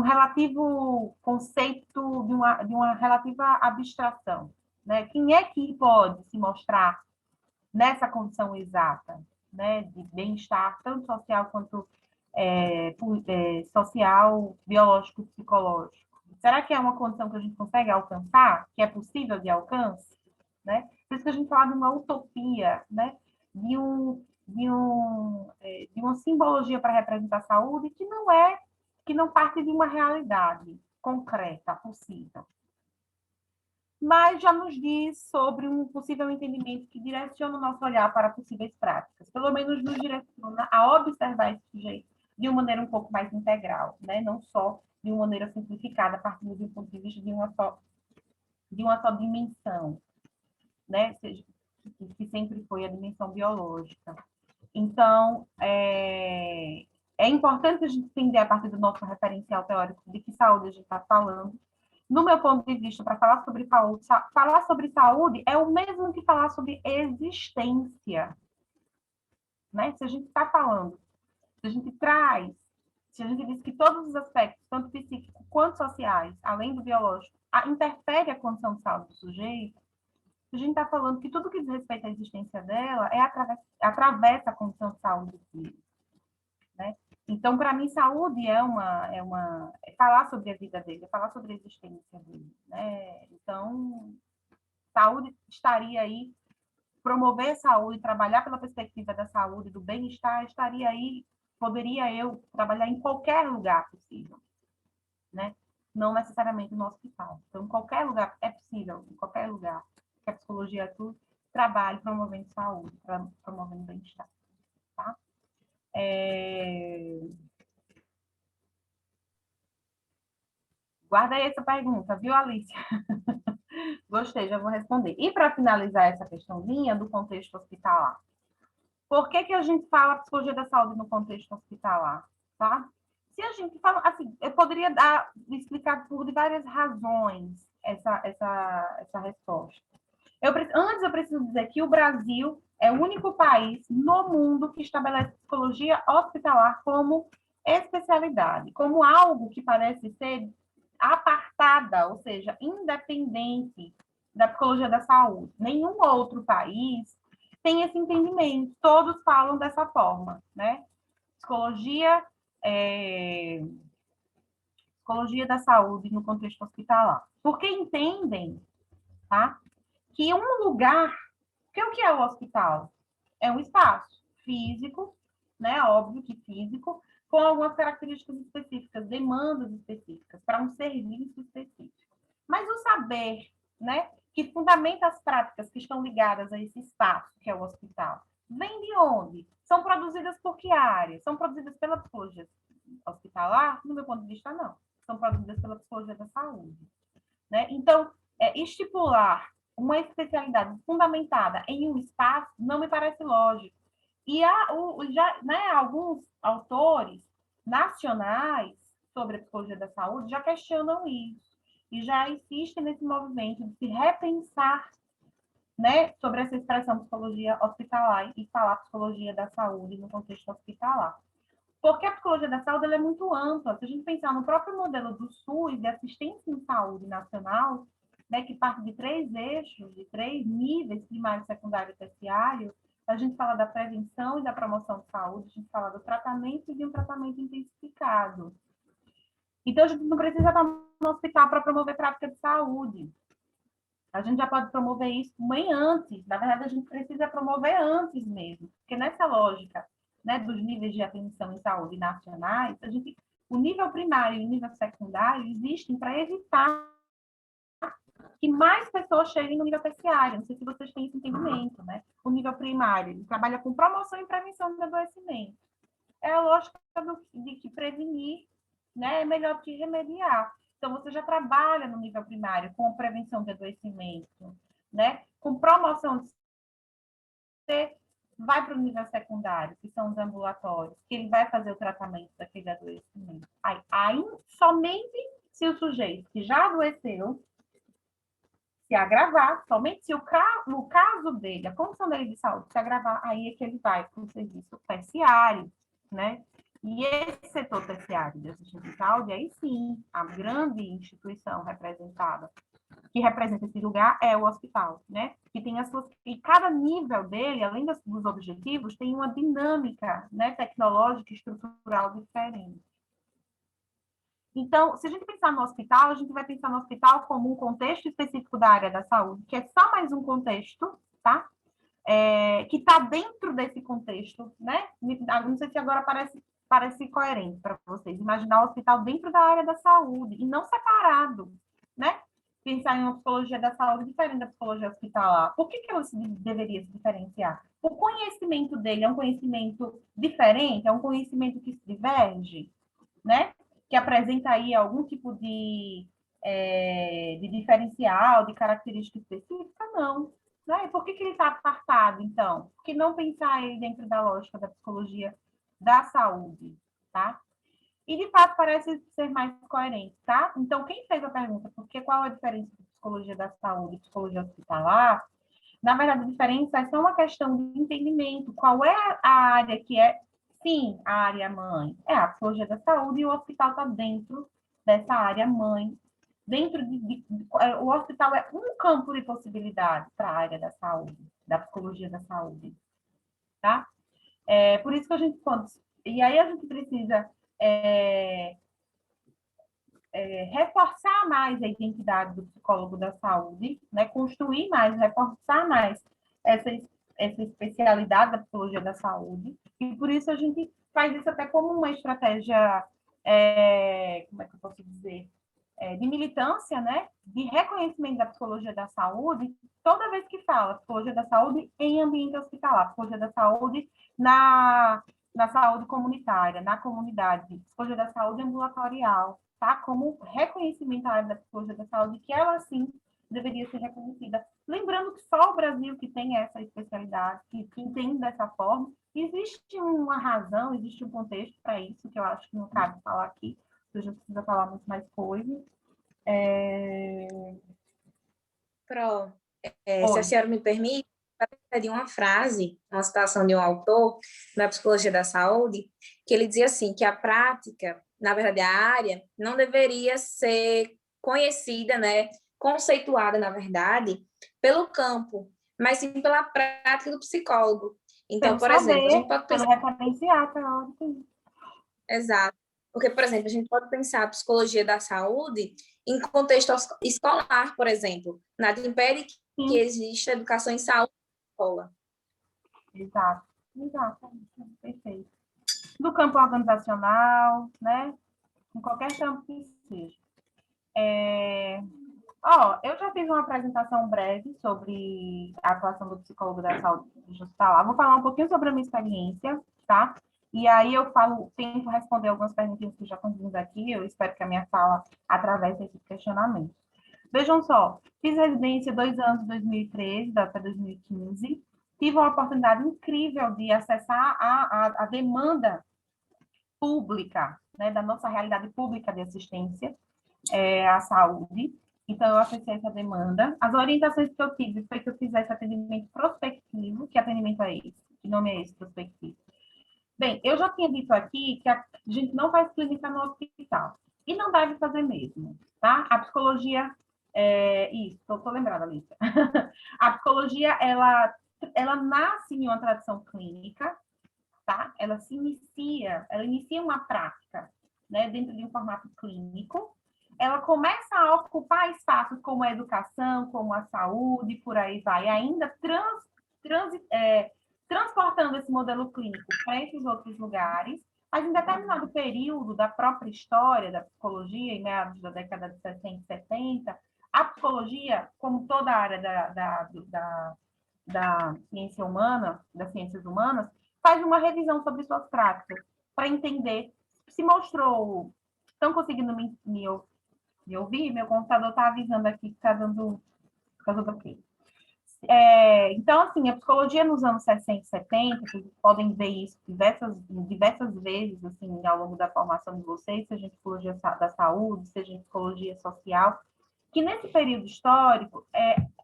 relativo conceito, de uma relativa abstração, né? Quem é que pode se mostrar nessa condição exata, né, de bem-estar, tanto social quanto social, biológico e psicológico? Será que é uma condição que a gente consegue alcançar, que é possível de alcance? Né? Por isso que a gente fala de uma utopia, né? de uma simbologia para representar a saúde que não parte de uma realidade concreta, possível, mas já nos diz sobre um possível entendimento que direciona o nosso olhar para possíveis práticas, pelo menos nos direciona a observar esse sujeito de uma maneira um pouco mais integral, né? Não só de uma maneira simplificada, partindo de um ponto de vista de uma só dimensão, né? Que sempre foi a dimensão biológica. Então, é importante a gente entender, a partir do nosso referencial teórico, de que saúde a gente está falando. No meu ponto de vista, para falar sobre saúde é o mesmo que falar sobre existência. Né? Se a gente está falando, se a gente diz que todos os aspectos, tanto psíquicos quanto sociais, além do biológico, interfere a condição de saúde do sujeito, a gente está falando que tudo que diz respeito à existência dela atravessa a condição de saúde dele, né? Então, para mim, saúde é falar sobre a vida dele, é falar sobre a existência dele, né? Então, saúde estaria aí, promover saúde, trabalhar pela perspectiva da saúde, do bem-estar, estaria aí, poderia eu trabalhar em qualquer lugar possível, né? Não necessariamente no hospital. Então, em qualquer lugar, é possível, em qualquer lugar que a psicologia atua, trabalhe promovendo saúde, promovendo bem-estar, tá? Guarda aí essa pergunta, viu, Alicia? Gostei, já vou responder. E para finalizar essa questãozinha do contexto hospitalar, Por que que a gente fala psicologia da saúde no contexto hospitalar, tá? Se a gente fala, assim, eu poderia explicar por várias razões essa resposta. Antes, eu preciso dizer que o Brasil é o único país no mundo que estabelece psicologia hospitalar como especialidade, como algo que parece ser apartada, ou seja, independente da psicologia da saúde. Nenhum outro país tem esse entendimento, todos falam dessa forma, né? Psicologia, psicologia da saúde no contexto hospitalar. Porque entendem, tá? Que um lugar, que o que é o hospital? É um espaço físico, né? Óbvio que físico, com algumas características específicas, demandas específicas, para um serviço específico. Mas o saber, né, que fundamenta as práticas que estão ligadas a esse espaço, que é o hospital, vem de onde? São produzidas por que área? São produzidas pela psicologia hospitalar? No meu ponto de vista, não. São produzidas pela psicologia da saúde, né? Então, estipular uma especialidade fundamentada em um espaço não me parece lógico. E alguns autores nacionais sobre a psicologia da saúde já questionam isso e já insistem nesse movimento de se repensar, né, sobre essa expressão psicologia hospitalar e falar psicologia da saúde no contexto hospitalar. Porque a psicologia da saúde ela é muito ampla. Se a gente pensar no próprio modelo do SUS, de assistência em saúde nacional, né, que parte de 3 eixos, de 3 níveis, primário, secundário e terciário, a gente fala da prevenção e da promoção de saúde, a gente fala do tratamento e de um tratamento intensificado. Então, a gente não precisa estar no hospital para promover prática de saúde. A gente já pode promover isso bem antes. Na verdade, a gente precisa promover antes mesmo. Porque nessa lógica, né, dos níveis de atenção em saúde nacionais, o nível primário e o nível secundário existem para evitar que mais pessoas cheguem no nível terciário. Não sei se vocês têm esse entendimento, né? O nível primário, ele trabalha com promoção e prevenção do adoecimento. É a lógica de que prevenir, né, é melhor que remediar. Então, você já trabalha no nível primário com prevenção de adoecimento, né? Com promoção de você vai para o nível secundário, que são os ambulatórios, que ele vai fazer o tratamento daquele adoecimento. Aí somente se o sujeito que já adoeceu se agravar, somente se no caso dele, a condição dele de saúde se agravar, aí é que ele vai para o serviço terciário, né? E esse setor terciário de assistência de saúde, aí sim, a grande instituição representada, que representa esse lugar, é o hospital, né? Que tem e cada nível dele, além dos objetivos, tem uma dinâmica, né, tecnológica e estrutural diferente. Então, se a gente pensar no hospital, a gente vai pensar no hospital como um contexto específico da área da saúde, que é só mais um contexto, tá? Que está dentro desse contexto, né? Não sei se agora parece coerente para vocês. Imaginar o hospital dentro da área da saúde e não separado, né? Pensar em uma psicologia da saúde diferente da psicologia hospitalar. Por que ela deveria se diferenciar? O conhecimento dele é um conhecimento diferente, é um conhecimento que se diverge, né? Que apresenta aí algum tipo de diferencial, de característica específica? Não. Né? Por que ele está apartado, então? Por que não pensar ele dentro da lógica da psicologia da saúde, tá? E, de fato, parece ser mais coerente, tá? Então, quem fez a pergunta, qual é a diferença de psicologia da saúde e psicologia hospitalar? Na verdade, a diferença é só uma questão de entendimento. Qual é a área que é, sim, a área mãe? É a psicologia da saúde e o hospital está dentro dessa área mãe. O hospital é um campo de possibilidade para a área da saúde, da psicologia da saúde, tá? Por isso que a gente pode... E aí a gente precisa reforçar mais a identidade do psicólogo da saúde, né? Construir mais, reforçar mais essa especialidade da psicologia da saúde, e por isso a gente faz isso até como uma estratégia, como é que eu posso dizer, de militância, né? De reconhecimento da psicologia da saúde, toda vez que fala psicologia da saúde em ambiente hospitalar, psicologia da saúde na saúde comunitária, na comunidade, psicologia da saúde ambulatorial, tá? Como reconhecimento à área da psicologia da saúde, que ela, sim, deveria ser reconhecida. Lembrando que só o Brasil que tem essa especialidade, que entende dessa forma, existe uma razão, existe um contexto para isso, que eu acho que não cabe falar aqui, a gente precisa falar muito mais coisas.
Pro, se a senhora me permite, de uma frase, uma citação de um autor da psicologia da saúde, que ele dizia assim, que a prática, na verdade, a área, não deveria ser conhecida, né, conceituada, na verdade, pelo campo, mas sim pela prática do psicólogo. Então,
Pelo
por exemplo, a
saber,
gente pode
pelo
pensar...
referenciar teórico.
Exato. Porque, por exemplo, a gente pode pensar a psicologia da saúde em contexto escolar, por exemplo. Nada impede que
Sim,
exista educação em saúde na escola.
exato. Exato, perfeito. No campo organizacional, né? Em qualquer campo que seja. Eu já fiz uma apresentação breve sobre a atuação do psicólogo da saúde hospitalar. Vou falar um pouquinho sobre a minha experiência, tá? E aí eu tento responder algumas perguntas que já estão vindo aqui. Eu espero que a minha fala atravesse esse questionamento. Vejam só, fiz residência 2 anos, 2013 até 2015. Tive uma oportunidade incrível de acessar a demanda pública, né, da nossa realidade pública de assistência à saúde. Então, eu acessei essa demanda. As orientações que eu tive foi que eu fizesse atendimento prospectivo. Que atendimento é esse? Que nome é esse, prospectivo? Bem, eu já tinha dito aqui que a gente não faz clínica no hospital. E não deve fazer mesmo, tá? A psicologia... isso, estou lembrada, Alicia. A psicologia, ela nasce em uma tradição clínica, tá? Ela inicia uma prática, né, dentro de um formato clínico. Ela começa a ocupar espaços como a educação, como a saúde, por aí vai, ainda transportando esse modelo clínico para esses outros lugares, mas em determinado período da própria história da psicologia, em meados da década de 60 e 70, a psicologia, como toda a área da ciência humana, das ciências humanas, faz uma revisão sobre suas práticas, para entender se mostrou... Estão conseguindo me ouvir? Meu computador está avisando aqui que está dando ok. Então, assim, a psicologia nos anos 60 e 70, vocês podem ver isso diversas vezes, assim, ao longo da formação de vocês, seja em psicologia da saúde, seja em psicologia social, que nesse período histórico,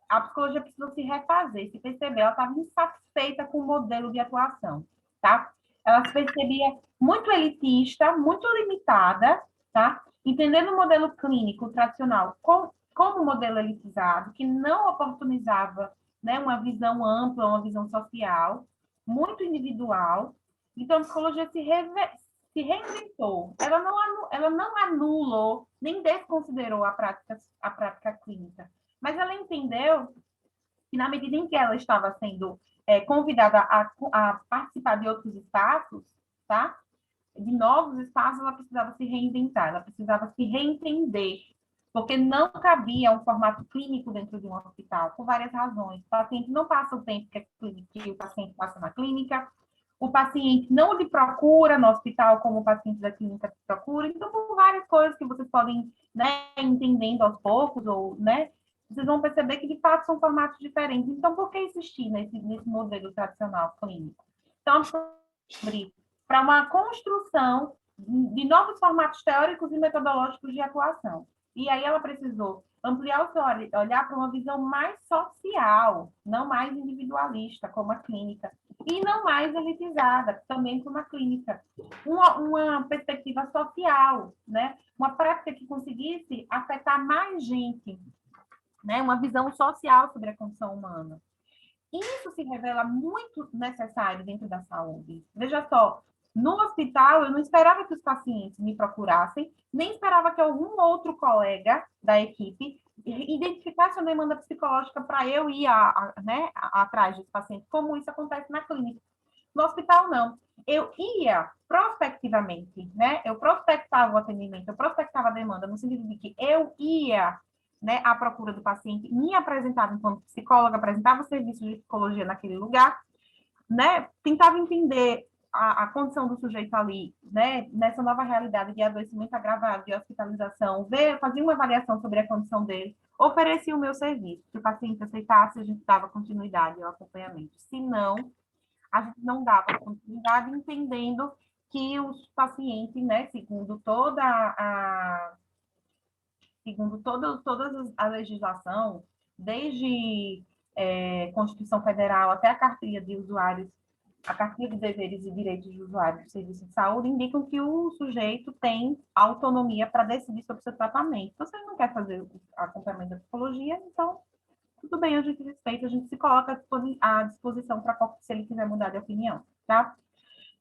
a psicologia precisou se refazer, se perceber, ela estava insatisfeita com o modelo de atuação, tá? Ela se percebia muito elitista, muito limitada, tá? Entendendo o modelo clínico tradicional como modelo elitizado, que não oportunizava, né, uma visão ampla, uma visão social, muito individual. Então, a psicologia se reinventou. Ela não anulou, nem desconsiderou a prática clínica, mas ela entendeu que, na medida em que ela estava sendo convidada a participar de outros espaços, tá? De novos espaços, ela precisava se reinventar, ela precisava se reentender, porque não cabia um formato clínico dentro de um hospital, por várias razões. O paciente não passa o tempo que o paciente passa na clínica, o paciente não lhe procura no hospital como o paciente da clínica procura, então, por várias coisas que vocês podem, né, entendendo aos poucos, ou, né, vocês vão perceber que, de fato, são formatos diferentes. Então, por que insistir nesse modelo tradicional clínico? Então, para uma construção de novos formatos teóricos e metodológicos de atuação. E aí ela precisou ampliar o seu olhar para uma visão mais social, não mais individualista, como a clínica, e não mais elitizada, também como a clínica. Uma perspectiva social, né? Uma prática que conseguisse afetar mais gente, né? Uma visão social sobre a condição humana. Isso se revela muito necessário dentro da saúde. Veja só, no hospital, eu não esperava que os pacientes me procurassem, nem esperava que algum outro colega da equipe identificasse uma demanda psicológica para eu ir atrás dos pacientes, como isso acontece na clínica. No hospital, não. Eu ia prospectivamente, né? Eu prospectava o atendimento, eu prospectava a demanda, no sentido de que eu ia, né, à procura do paciente, me apresentava enquanto psicóloga, apresentava o serviço de psicologia naquele lugar, né? Tentava entender a condição do sujeito ali, né, nessa nova realidade de adoecimento agravado, de hospitalização, fazia uma avaliação sobre a condição dele, oferecia o meu serviço. Se o paciente aceitasse, a gente dava continuidade ao acompanhamento. Se não, a gente não dava continuidade, entendendo que os pacientes, né, segundo toda a legislação, desde Constituição Federal até a Cartilha de Usuários, a Cartilha de Deveres e Direitos de Usuários do Serviço de Saúde, indicam que o sujeito tem autonomia para decidir sobre o seu tratamento. Então, se ele não quer fazer o acompanhamento da psicologia, então, tudo bem, a gente respeita, a gente se coloca à disposição para se ele quiser mudar de opinião, tá?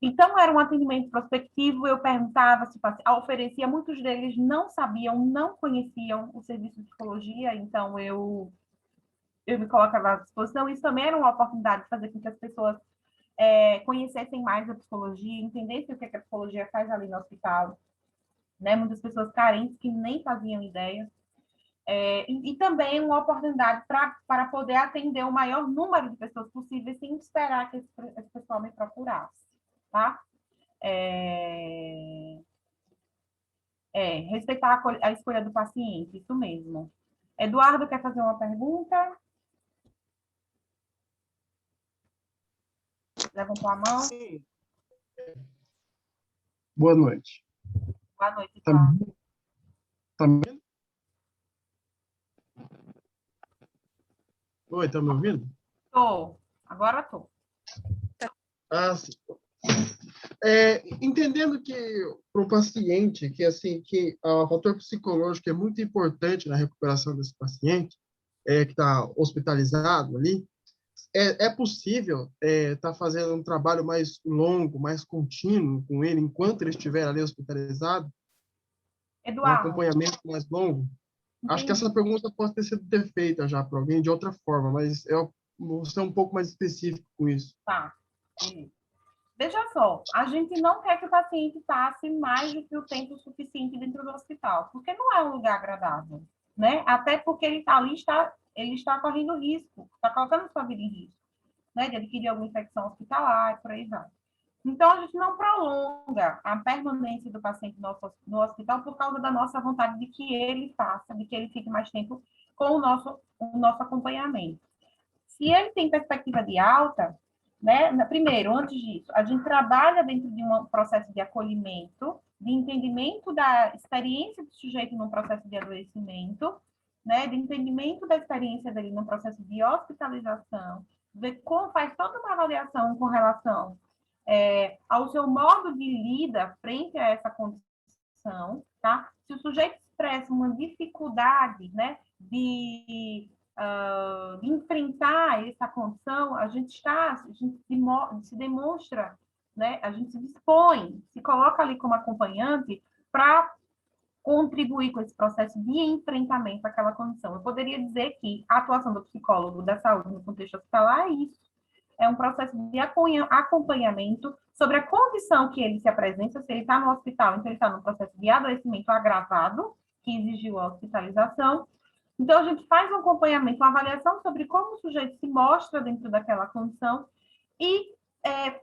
Então, era um atendimento prospectivo, eu perguntava se oferecia, muitos deles não sabiam, não conheciam o serviço de psicologia, então eu me colocava à disposição. Isso também era uma oportunidade de fazer com que as pessoas conhecessem mais a psicologia, entendessem o que a psicologia faz ali no hospital, né? Muitas pessoas carentes que nem faziam ideia. E também uma oportunidade para poder atender o maior número de pessoas possível, sem esperar que esse pessoal me procurasse, tá? Respeitar a escolha do paciente, isso mesmo. Eduardo quer fazer uma pergunta? Levantou a mão?
Sim. Boa noite.
Boa noite, Eduardo.
Tá me ouvindo? Oi, tá me ouvindo?
Tô. Agora tô.
Ah, sim. Entendendo que para o paciente, que assim, que o fator psicológico é muito importante na recuperação desse paciente, que está hospitalizado ali, é possível estar fazendo um trabalho mais longo, mais contínuo com ele, enquanto ele estiver ali hospitalizado, um
Eduardo,
acompanhamento mais longo? Acho que
entendi.
essa pergunta pode ter sido feita já para alguém de outra forma, mas eu vou ser um pouco mais específico com isso.
Tá. Beleza. Veja só, a gente não quer que o paciente passe mais do que o tempo suficiente dentro do hospital, porque não é um lugar agradável, né? Até porque ele está correndo risco, está colocando sua vida em risco, né? De adquirir alguma infecção hospitalar e por aí vai. Então, a gente não prolonga a permanência do paciente no hospital por causa da nossa vontade de que ele faça, de que ele fique mais tempo com o nosso acompanhamento. Se ele tem perspectiva de alta, né? Primeiro, antes disso, a gente trabalha dentro de um processo de acolhimento, de entendimento da experiência do sujeito num processo de adoecimento, né? De entendimento da experiência dele num processo de hospitalização, faz toda uma avaliação com relação ao seu modo de lida frente a essa condição, tá? Se o sujeito expressa uma dificuldade, né, de enfrentar essa condição, a gente se demonstra, né, a gente se dispõe, se coloca ali como acompanhante para contribuir com esse processo de enfrentamento àquela condição. Eu poderia dizer que a atuação do psicólogo da saúde no contexto hospitalar é isso, é um processo de acompanhamento sobre a condição que ele se apresenta, se ele está no hospital, então ele está no processo de adoecimento agravado, que exigiu a hospitalização. Então, a gente faz um acompanhamento, uma avaliação sobre como o sujeito se mostra dentro daquela condição e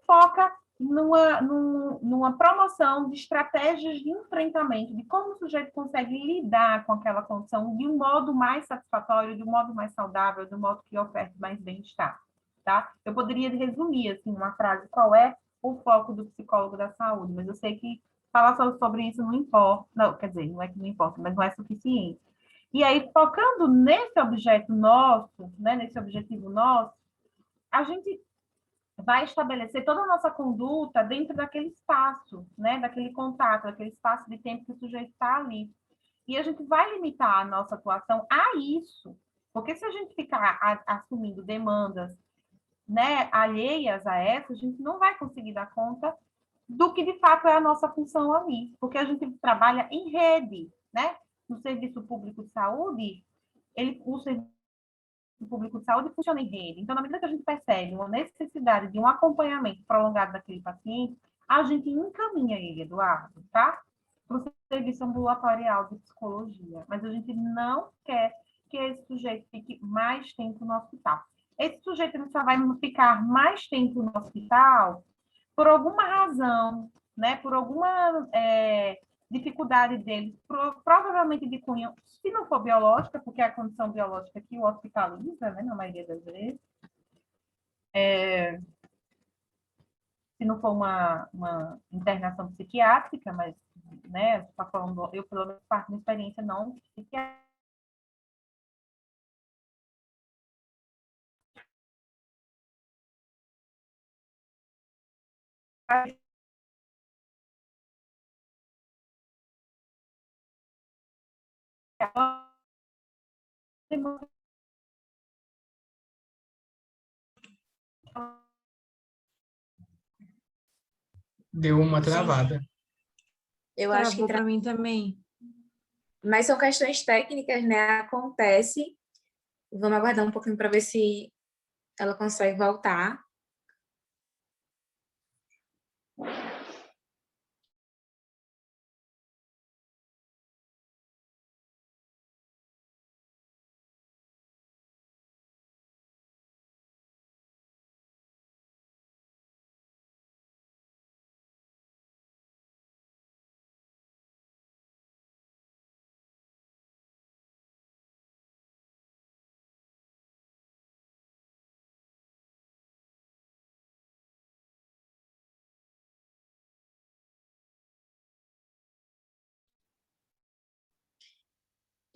foca numa promoção de estratégias de enfrentamento, de como o sujeito consegue lidar com aquela condição de um modo mais satisfatório, de um modo mais saudável, de um modo que oferte mais bem-estar. Tá? Eu poderia resumir, assim, uma frase, qual é o foco do psicólogo da saúde, mas eu sei que falar sobre isso não importa, não, quer dizer, não é que não importa, mas não é suficiente. E aí, focando nesse objeto nosso, né, nesse objetivo nosso, a gente vai estabelecer toda a nossa conduta dentro daquele espaço, né, daquele contato, daquele espaço de tempo que o sujeito está ali. E a gente vai limitar a nossa atuação a isso, porque se a gente ficar assumindo demandas, né, alheias a essa, a gente não vai conseguir dar conta do que de fato é a nossa função ali, porque a gente trabalha em rede, né? No serviço público de saúde, o serviço público de saúde funciona em rede. Então, na medida que a gente percebe uma necessidade de um acompanhamento prolongado daquele paciente, a gente encaminha ele, Eduardo, tá? Para o serviço ambulatorial de psicologia. Mas a gente não quer que esse sujeito fique mais tempo no hospital. Esse sujeito ele só vai ficar mais tempo no hospital por alguma razão, né, por alguma dificuldade deles, provavelmente de cunho, se não for biológica, porque é a condição biológica que o hospitaliza, né, na maioria das vezes, se não for uma internação psiquiátrica, mas, né, tá falando, eu, pelo menos, parte da experiência não psiquiátrica.
Deu uma
Gente,
travada.
eu acho que
Travou para mim também.
mas são questões técnicas, né? Acontece. Vamos aguardar um pouquinho para ver se ela consegue voltar.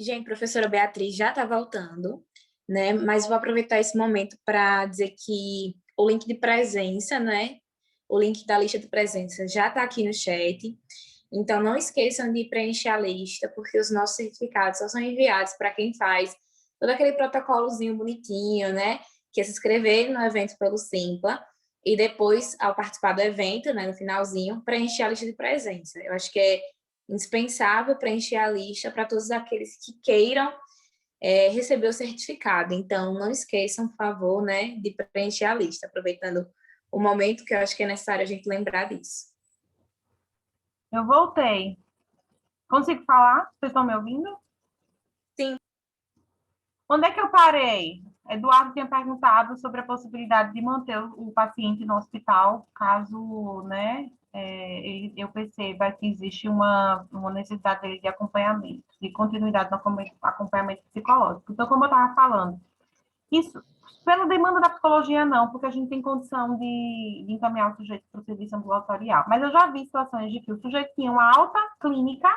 Gente, professora Beatriz já está voltando, né? Mas vou aproveitar esse momento para dizer que o link de presença, né? O link da lista de presença já está aqui no chat. Então, não esqueçam de preencher a lista, porque os nossos certificados só são enviados para quem faz todo aquele protocolozinho bonitinho, né? Que é se inscrever no evento pelo Simpla e depois, ao participar do evento, né, no finalzinho, preencher a lista de presença. Eu acho que é indispensável preencher a lista para todos aqueles que queiram receber o certificado. Então, não esqueçam, por favor, né, de preencher a lista, aproveitando o momento que eu acho que é necessário a gente lembrar disso.
Eu voltei. Consigo falar? Vocês estão me ouvindo?
Sim.
Onde é que eu parei? Eduardo tinha perguntado sobre a possibilidade de manter o paciente no hospital, caso, né, eu perceba que existe uma necessidade dele de acompanhamento, de continuidade no acompanhamento psicológico. Então, como eu estava falando, isso, pela demanda da psicologia, não, porque a gente tem condição de encaminhar o sujeito para o serviço ambulatorial. Mas eu já vi situações de que o sujeito tinha uma alta clínica,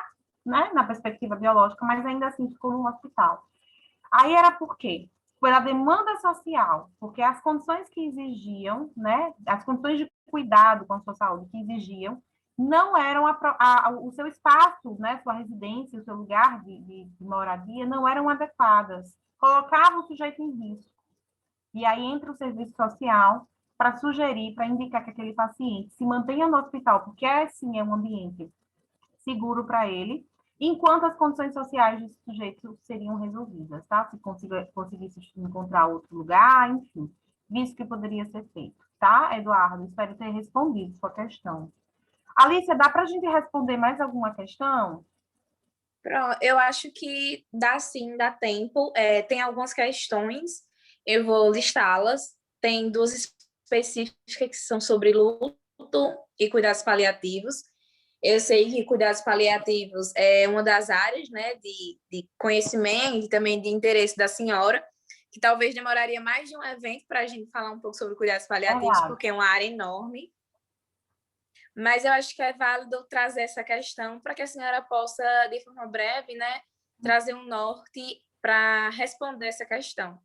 né, na perspectiva biológica, mas ainda assim ficou no hospital. Aí era por quê? Pela demanda social, porque as condições que exigiam, né, as condições de cuidado com a sua saúde que exigiam, não eram o seu espaço, né, sua residência, o seu lugar de moradia, não eram adequadas. Colocava o sujeito em risco. E aí entra o serviço social para sugerir, para indicar que aquele paciente se mantenha no hospital, porque assim é um ambiente seguro para ele, enquanto as condições sociais desse sujeito seriam resolvidas, tá? Se conseguisse encontrar outro lugar, enfim, visto que poderia ser feito, tá, Eduardo? Espero ter respondido sua questão. Alicia, dá para a gente responder mais alguma questão?
Pronto, eu acho que dá sim, dá tempo. Tem algumas questões, eu vou listá-las. Tem duas específicas que são sobre luto e cuidados paliativos. Eu sei que cuidados paliativos é uma das áreas, né, de conhecimento e também de interesse da senhora, que talvez demoraria mais de um evento para a gente falar um pouco sobre cuidados paliativos, porque é uma área enorme. Mas eu acho que é válido trazer essa questão para que a senhora possa, de forma breve, né, trazer um norte para responder essa questão.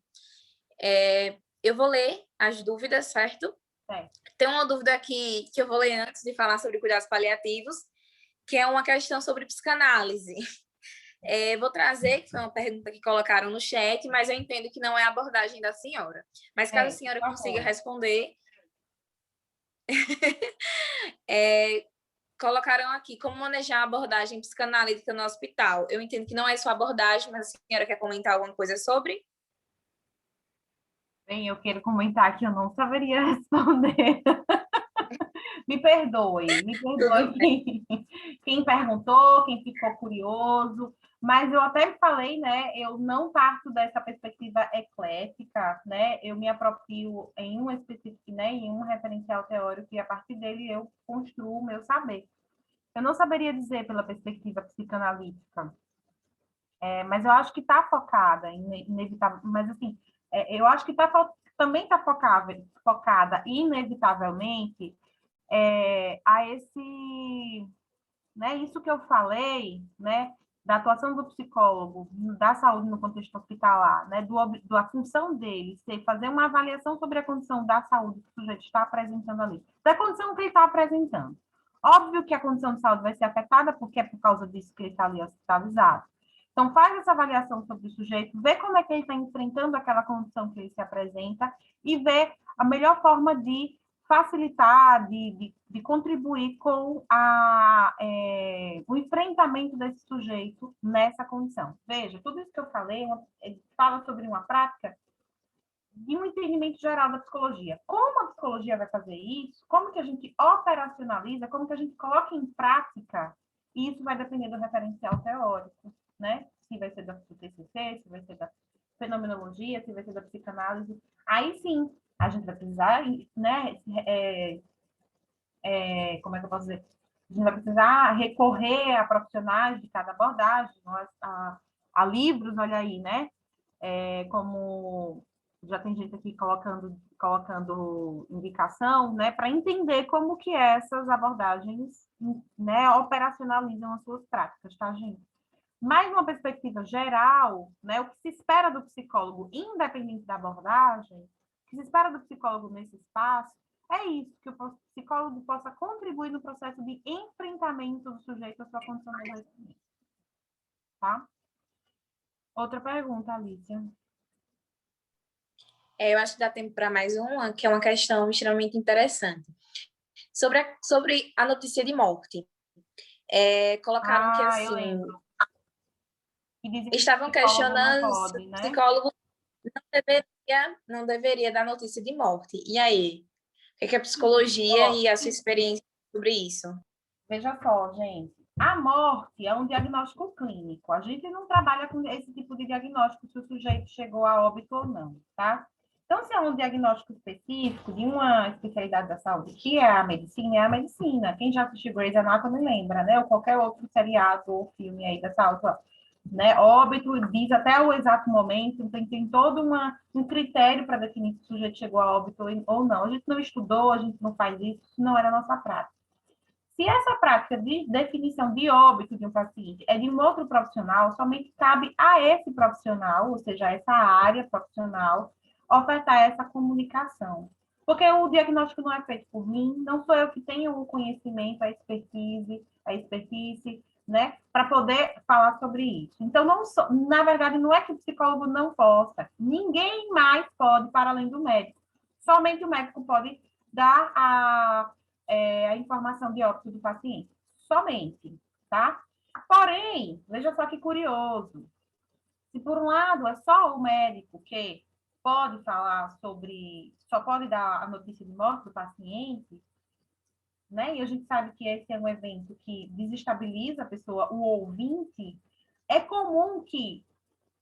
Eu vou ler as dúvidas, certo? Tem uma dúvida aqui que eu vou ler antes de falar sobre cuidados paliativos, que é uma questão sobre psicanálise. Vou trazer, que foi uma pergunta que colocaram no chat, mas eu entendo que não é a abordagem da senhora. Mas caso a senhora consiga responder... colocaram aqui como manejar a abordagem psicanalítica no hospital. Eu entendo que não é sua abordagem, mas a senhora quer comentar alguma coisa sobre?
Bem, eu quero comentar que eu não saberia responder. Me perdoe quem perguntou, quem ficou curioso, Mas eu até falei, né, eu não parto dessa perspectiva eclética, né, eu me aproprio em um específico, né, em um referencial teórico e a partir dele eu construo o meu saber. Eu não saberia dizer pela perspectiva psicanalítica, mas eu acho que está focada, inevitável, mas assim, eu acho que também está focada inevitavelmente a esse, né, isso que eu falei, né, da atuação do psicólogo, da saúde no contexto hospitalar, né, da função dele ser fazer uma avaliação sobre a condição da saúde que o sujeito está apresentando ali, da condição que ele está apresentando. Óbvio que a condição de saúde vai ser afetada porque é por causa disso que ele está ali hospitalizado. Então, faz essa avaliação sobre o sujeito, vê como é que ele está enfrentando aquela condição que ele se apresenta e vê a melhor forma de facilitar, de contribuir com o enfrentamento desse sujeito nessa condição. Veja, tudo isso que eu falei fala sobre uma prática de um entendimento geral da psicologia. Como a psicologia vai fazer isso? Como que a gente operacionaliza? Como que a gente coloca em prática? E isso vai depender do referencial teórico, né? Se vai ser do TCC, se vai ser da fenomenologia, se vai ser da psicanálise. Aí sim, a gente vai precisar, né? Como é que eu posso dizer? A gente vai precisar recorrer a profissionais de cada abordagem, a livros, olha aí, né? Como já tem gente aqui colocando indicação, né, para entender como que essas abordagens, né, operacionalizam as suas práticas, tá, gente? Mas, numa perspectiva geral, né, o que se espera do psicólogo, independente da abordagem, o que se espera do psicólogo nesse espaço, é isso, que o psicólogo possa contribuir no processo de enfrentamento do sujeito à sua condição de adoecimento. Tá? Outra pergunta, Alicia.
Eu acho que dá tempo para mais uma, que é uma questão extremamente interessante. Sobre a notícia de morte. Colocaram que, assim, estavam questionando se o psicólogo não deveria dar notícia de morte. E aí? O que é a psicologia e a sua experiência sobre isso?
Veja só, gente. A morte é um diagnóstico clínico. A gente não trabalha com esse tipo de diagnóstico se o sujeito chegou a óbito ou não, tá? Então, se é um diagnóstico específico de uma especialidade da saúde, que é a medicina, é a medicina. Quem já assistiu Grey's Anatomy lembra, né? Ou qualquer outro seriado ou filme aí da saúde, né? Óbito diz até o exato momento, então tem todo um critério para definir se o sujeito chegou a óbito ou não. A gente não estudou, a gente não faz isso não era a nossa prática. Se essa prática de definição de óbito de um paciente é de um outro profissional, somente cabe a esse profissional, ou seja, a essa área profissional, ofertar essa comunicação. Porque o diagnóstico não é feito por mim, não sou eu que tenho o conhecimento, a expertise, né, para poder falar sobre isso. Então, na verdade, não é que o psicólogo não possa, ninguém mais pode para além do médico. Somente o médico pode dar a informação de óbito do paciente. Somente, tá? Porém, veja só que curioso. Se por um lado é só o médico que pode falar só pode dar a notícia de morte do paciente, né? E a gente sabe que esse é um evento que desestabiliza a pessoa, o ouvinte, é comum que,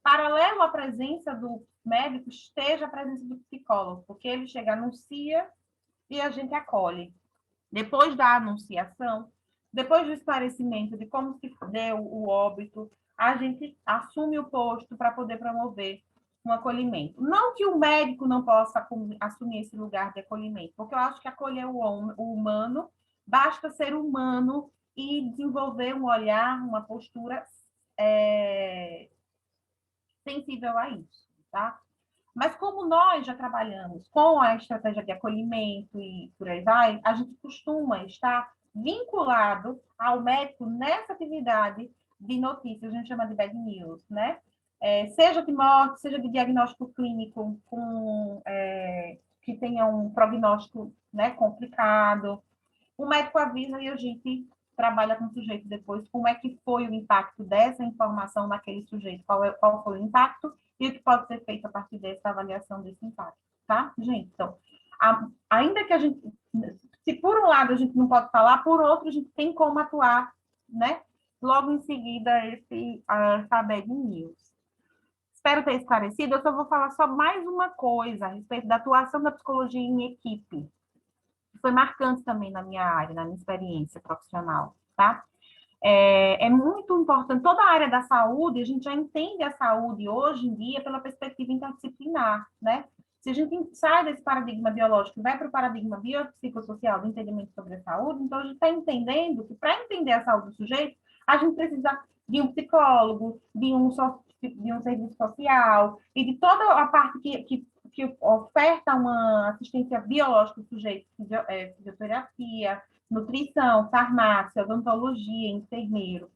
paralelo à presença do médico, esteja a presença do psicólogo, porque ele chega, anuncia e a gente acolhe. Depois da anunciação, depois do esclarecimento de como se deu o óbito, a gente assume o posto para poder promover um acolhimento. Não que o médico não possa assumir esse lugar de acolhimento, porque eu acho que acolher o humano, basta ser humano e desenvolver um olhar, uma postura sensível a isso, tá? Mas como nós já trabalhamos com a estratégia de acolhimento e por aí vai, a gente costuma estar vinculado ao médico nessa atividade de notícias, a gente chama de bad news, né? Seja de morte, seja de diagnóstico clínico que tenha um prognóstico, né, complicado. O médico avisa e a gente trabalha com o sujeito depois, como é que foi o impacto dessa informação naquele sujeito, qual foi o impacto e o que pode ser feito a partir dessa avaliação desse impacto, tá, gente? Então, ainda que a gente, se por um lado a gente não pode falar, por outro a gente tem como atuar, né, logo em seguida essa bad news. Espero ter esclarecido. Eu só vou falar só mais uma coisa a respeito da atuação da psicologia em equipe, que foi marcante também na minha área, na minha experiência profissional, tá? É muito importante, toda a área da saúde, a gente já entende a saúde hoje em dia pela perspectiva interdisciplinar, né? Se a gente sai desse paradigma biológico e vai para o paradigma biopsicossocial do entendimento sobre a saúde, então a gente está entendendo que para entender a saúde do sujeito, a gente precisa de um psicólogo, de um serviço social e de toda a parte que oferta uma assistência biológica ao sujeito, fisioterapia, nutrição, farmácia, odontologia, enfermeiro.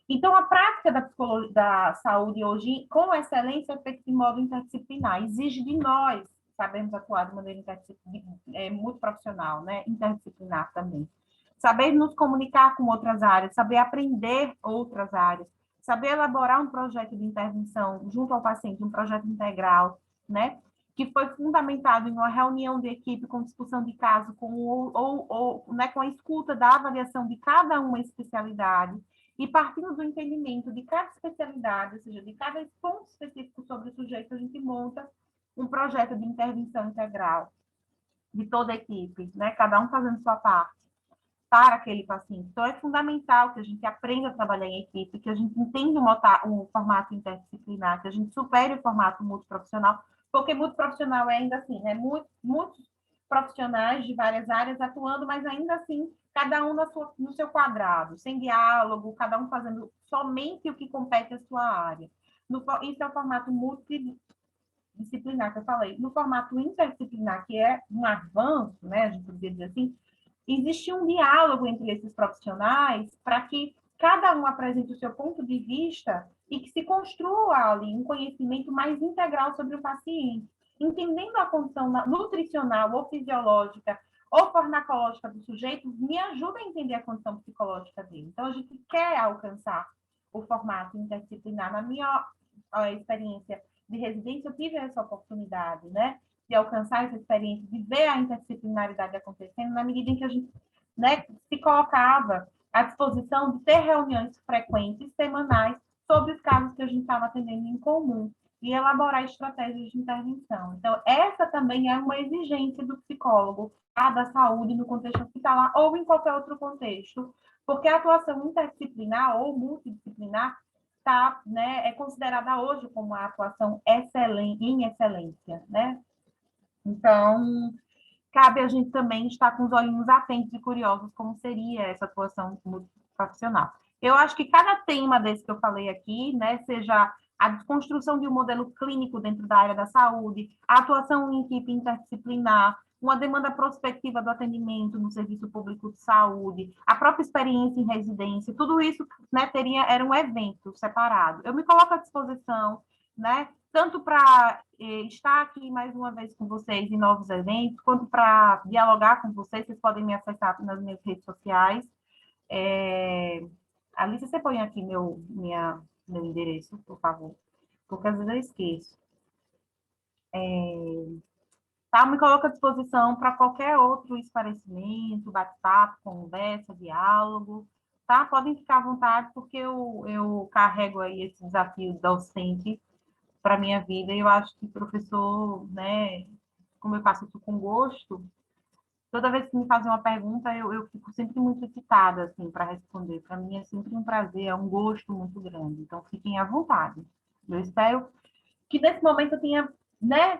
Então, a prática da saúde hoje, com excelência, é feita de modo interdisciplinar. Exige de nós sabermos atuar de maneira multiprofissional, né? Interdisciplinar também. Saber nos comunicar com outras áreas, saber aprender outras áreas, saber elaborar um projeto de intervenção junto ao paciente, um projeto integral, né? Que foi fundamentado em uma reunião de equipe com discussão de caso, né, com a escuta da avaliação de cada uma especialidade, e partindo do entendimento de cada especialidade, ou seja, de cada ponto específico sobre o sujeito, a gente monta um projeto de intervenção integral de toda a equipe, né? Cada um fazendo sua parte para aquele paciente. Então, é fundamental que a gente aprenda a trabalhar em equipe, que a gente entenda o formato interdisciplinar, que a gente supere o formato multiprofissional, porque multiprofissional é ainda assim, né? Muitos profissionais de várias áreas atuando, mas ainda assim, cada um no seu quadrado, sem diálogo, cada um fazendo somente o que compete à sua área. Isso é o formato multidisciplinar que eu falei. No formato interdisciplinar, que é um avanço, né? A gente poderia dizer assim, existe um diálogo entre esses profissionais para que cada um apresente o seu ponto de vista e que se construa ali um conhecimento mais integral sobre o paciente, entendendo a condição nutricional ou fisiológica ou farmacológica do sujeito, me ajuda a entender a condição psicológica dele. Então, a gente quer alcançar o formato interdisciplinar. Na minha experiência de residência, eu tive essa oportunidade, né? De alcançar essa experiência, de ver a interdisciplinaridade acontecendo, na medida em que a gente, né, se colocava à disposição de ter reuniões frequentes, semanais, sobre os casos que a gente estava atendendo em comum e elaborar estratégias de intervenção. Então, essa também é uma exigência do psicólogo, da saúde no contexto hospitalar ou em qualquer outro contexto, porque a atuação interdisciplinar ou multidisciplinar né, é considerada hoje como a atuação em excelência, né? Então, cabe a gente também estar com os olhinhos atentos e curiosos como seria essa atuação profissional. Eu acho que cada tema desse que eu falei aqui, né, seja a desconstrução de um modelo clínico dentro da área da saúde, a atuação em equipe interdisciplinar, uma demanda prospectiva do atendimento no serviço público de saúde, a própria experiência em residência, tudo isso, né, era um evento separado. Eu me coloco à disposição, né, tanto para estar aqui mais uma vez com vocês em novos eventos, quanto para dialogar com vocês. Vocês podem me acessar nas minhas redes sociais. Alice, você põe aqui meu endereço, por favor, porque às vezes eu esqueço. Tá? Me coloco à disposição para qualquer outro esclarecimento, bate-papo, conversa, diálogo. Tá? Podem ficar à vontade, porque eu carrego aí esse desafio docente para a minha vida, e eu acho que professor, né, como eu faço isso com gosto, toda vez que me fazem uma pergunta, eu fico sempre muito excitada, assim, para responder. Para mim é sempre um prazer, é um gosto muito grande. Então, fiquem à vontade. Eu espero que nesse momento eu tenha, né,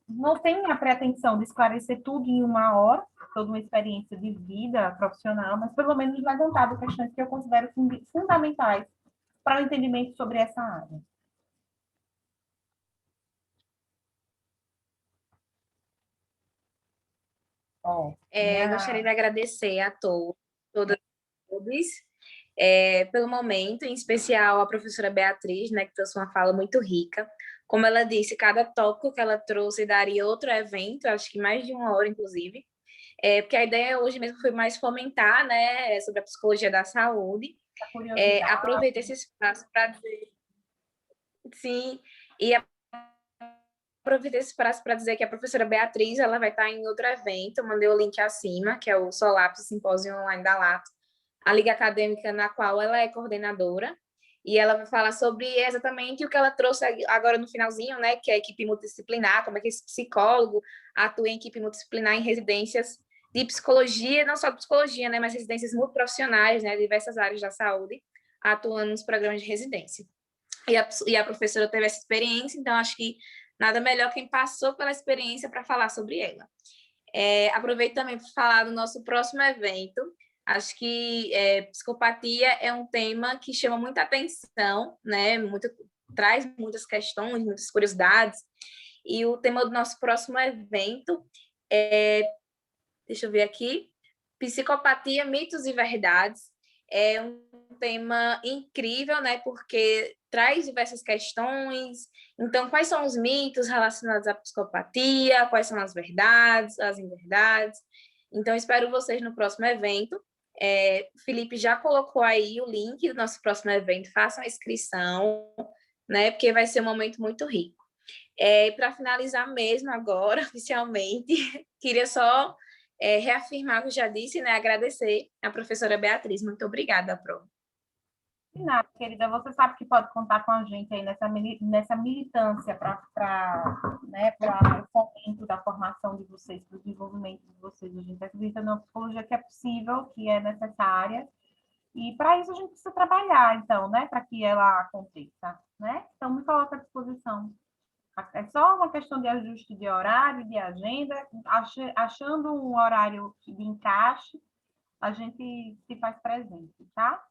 não tenho a pretensão de esclarecer tudo em uma hora, toda uma experiência de vida profissional, mas pelo menos levantado questões que eu considero fundamentais para o entendimento sobre essa área.
Gostaria de agradecer a todos, pelo momento, em especial a professora Beatriz, né, que trouxe uma fala muito rica. Como ela disse, cada tópico que ela trouxe daria outro evento, acho que mais de uma hora, inclusive, porque a ideia hoje mesmo foi mais fomentar, né, sobre a psicologia da saúde. Aproveito esse espaço para dizer... Sim, e aproveitei esse espaço para dizer que a professora Beatriz ela vai estar em outro evento, eu mandei o link acima, que é o Solapse Simpósio Online da Lato, a liga acadêmica na qual ela é coordenadora, e ela vai falar sobre exatamente o que ela trouxe agora no finalzinho, né, que é a equipe multidisciplinar, como é que esse psicólogo atua em equipe multidisciplinar em residências de psicologia, não só de psicologia, né, mas residências multiprofissionais, né, diversas áreas da saúde, atuando nos programas de residência. E a professora teve essa experiência, então acho que nada melhor quem passou pela experiência para falar sobre ela. Aproveito também para falar do nosso próximo evento. Acho que psicopatia é um tema que chama muita atenção, né? Traz muitas questões, muitas curiosidades. E o tema do nosso próximo evento deixa eu ver aqui, psicopatia, mitos e verdades. É um tema incrível, né? Porque traz diversas questões. Então, quais são os mitos relacionados à psicopatia? Quais são as verdades, as inverdades? Então, espero vocês no próximo evento. Felipe já colocou aí o link do nosso próximo evento. Façam a inscrição, né? Porque vai ser um momento muito rico. Para finalizar mesmo agora, oficialmente, queria só reafirmar o que eu já disse, né? Agradecer a professora Beatriz. Muito obrigada, Pro.
De nada, querida. Você sabe que pode contar com a gente aí nessa militância para né, o fomento da formação de vocês, para o desenvolvimento de vocês. A gente acredita na psicologia que é possível, que é necessária. E para isso a gente precisa trabalhar, então, né? Para que ela aconteça, né? Então, me coloca à disposição. É só uma questão de ajuste de horário, de agenda, achando um horário de encaixe, a gente se faz presente, tá?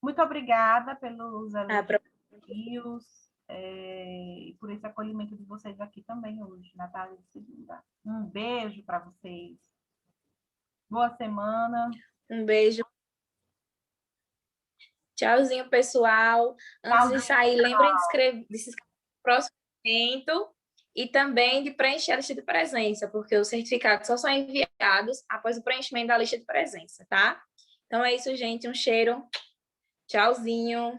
Muito obrigada pelos elogios e por esse acolhimento de vocês aqui também hoje, na tarde de segunda. Um beijo para vocês. Boa semana.
Um beijo. Tchauzinho, pessoal. Antes de sair, lembrem de se inscrever no próximo evento e também de preencher a lista de presença, porque os certificados só são enviados após o preenchimento da lista de presença, tá? Então é isso, gente. Um cheiro. Tchauzinho.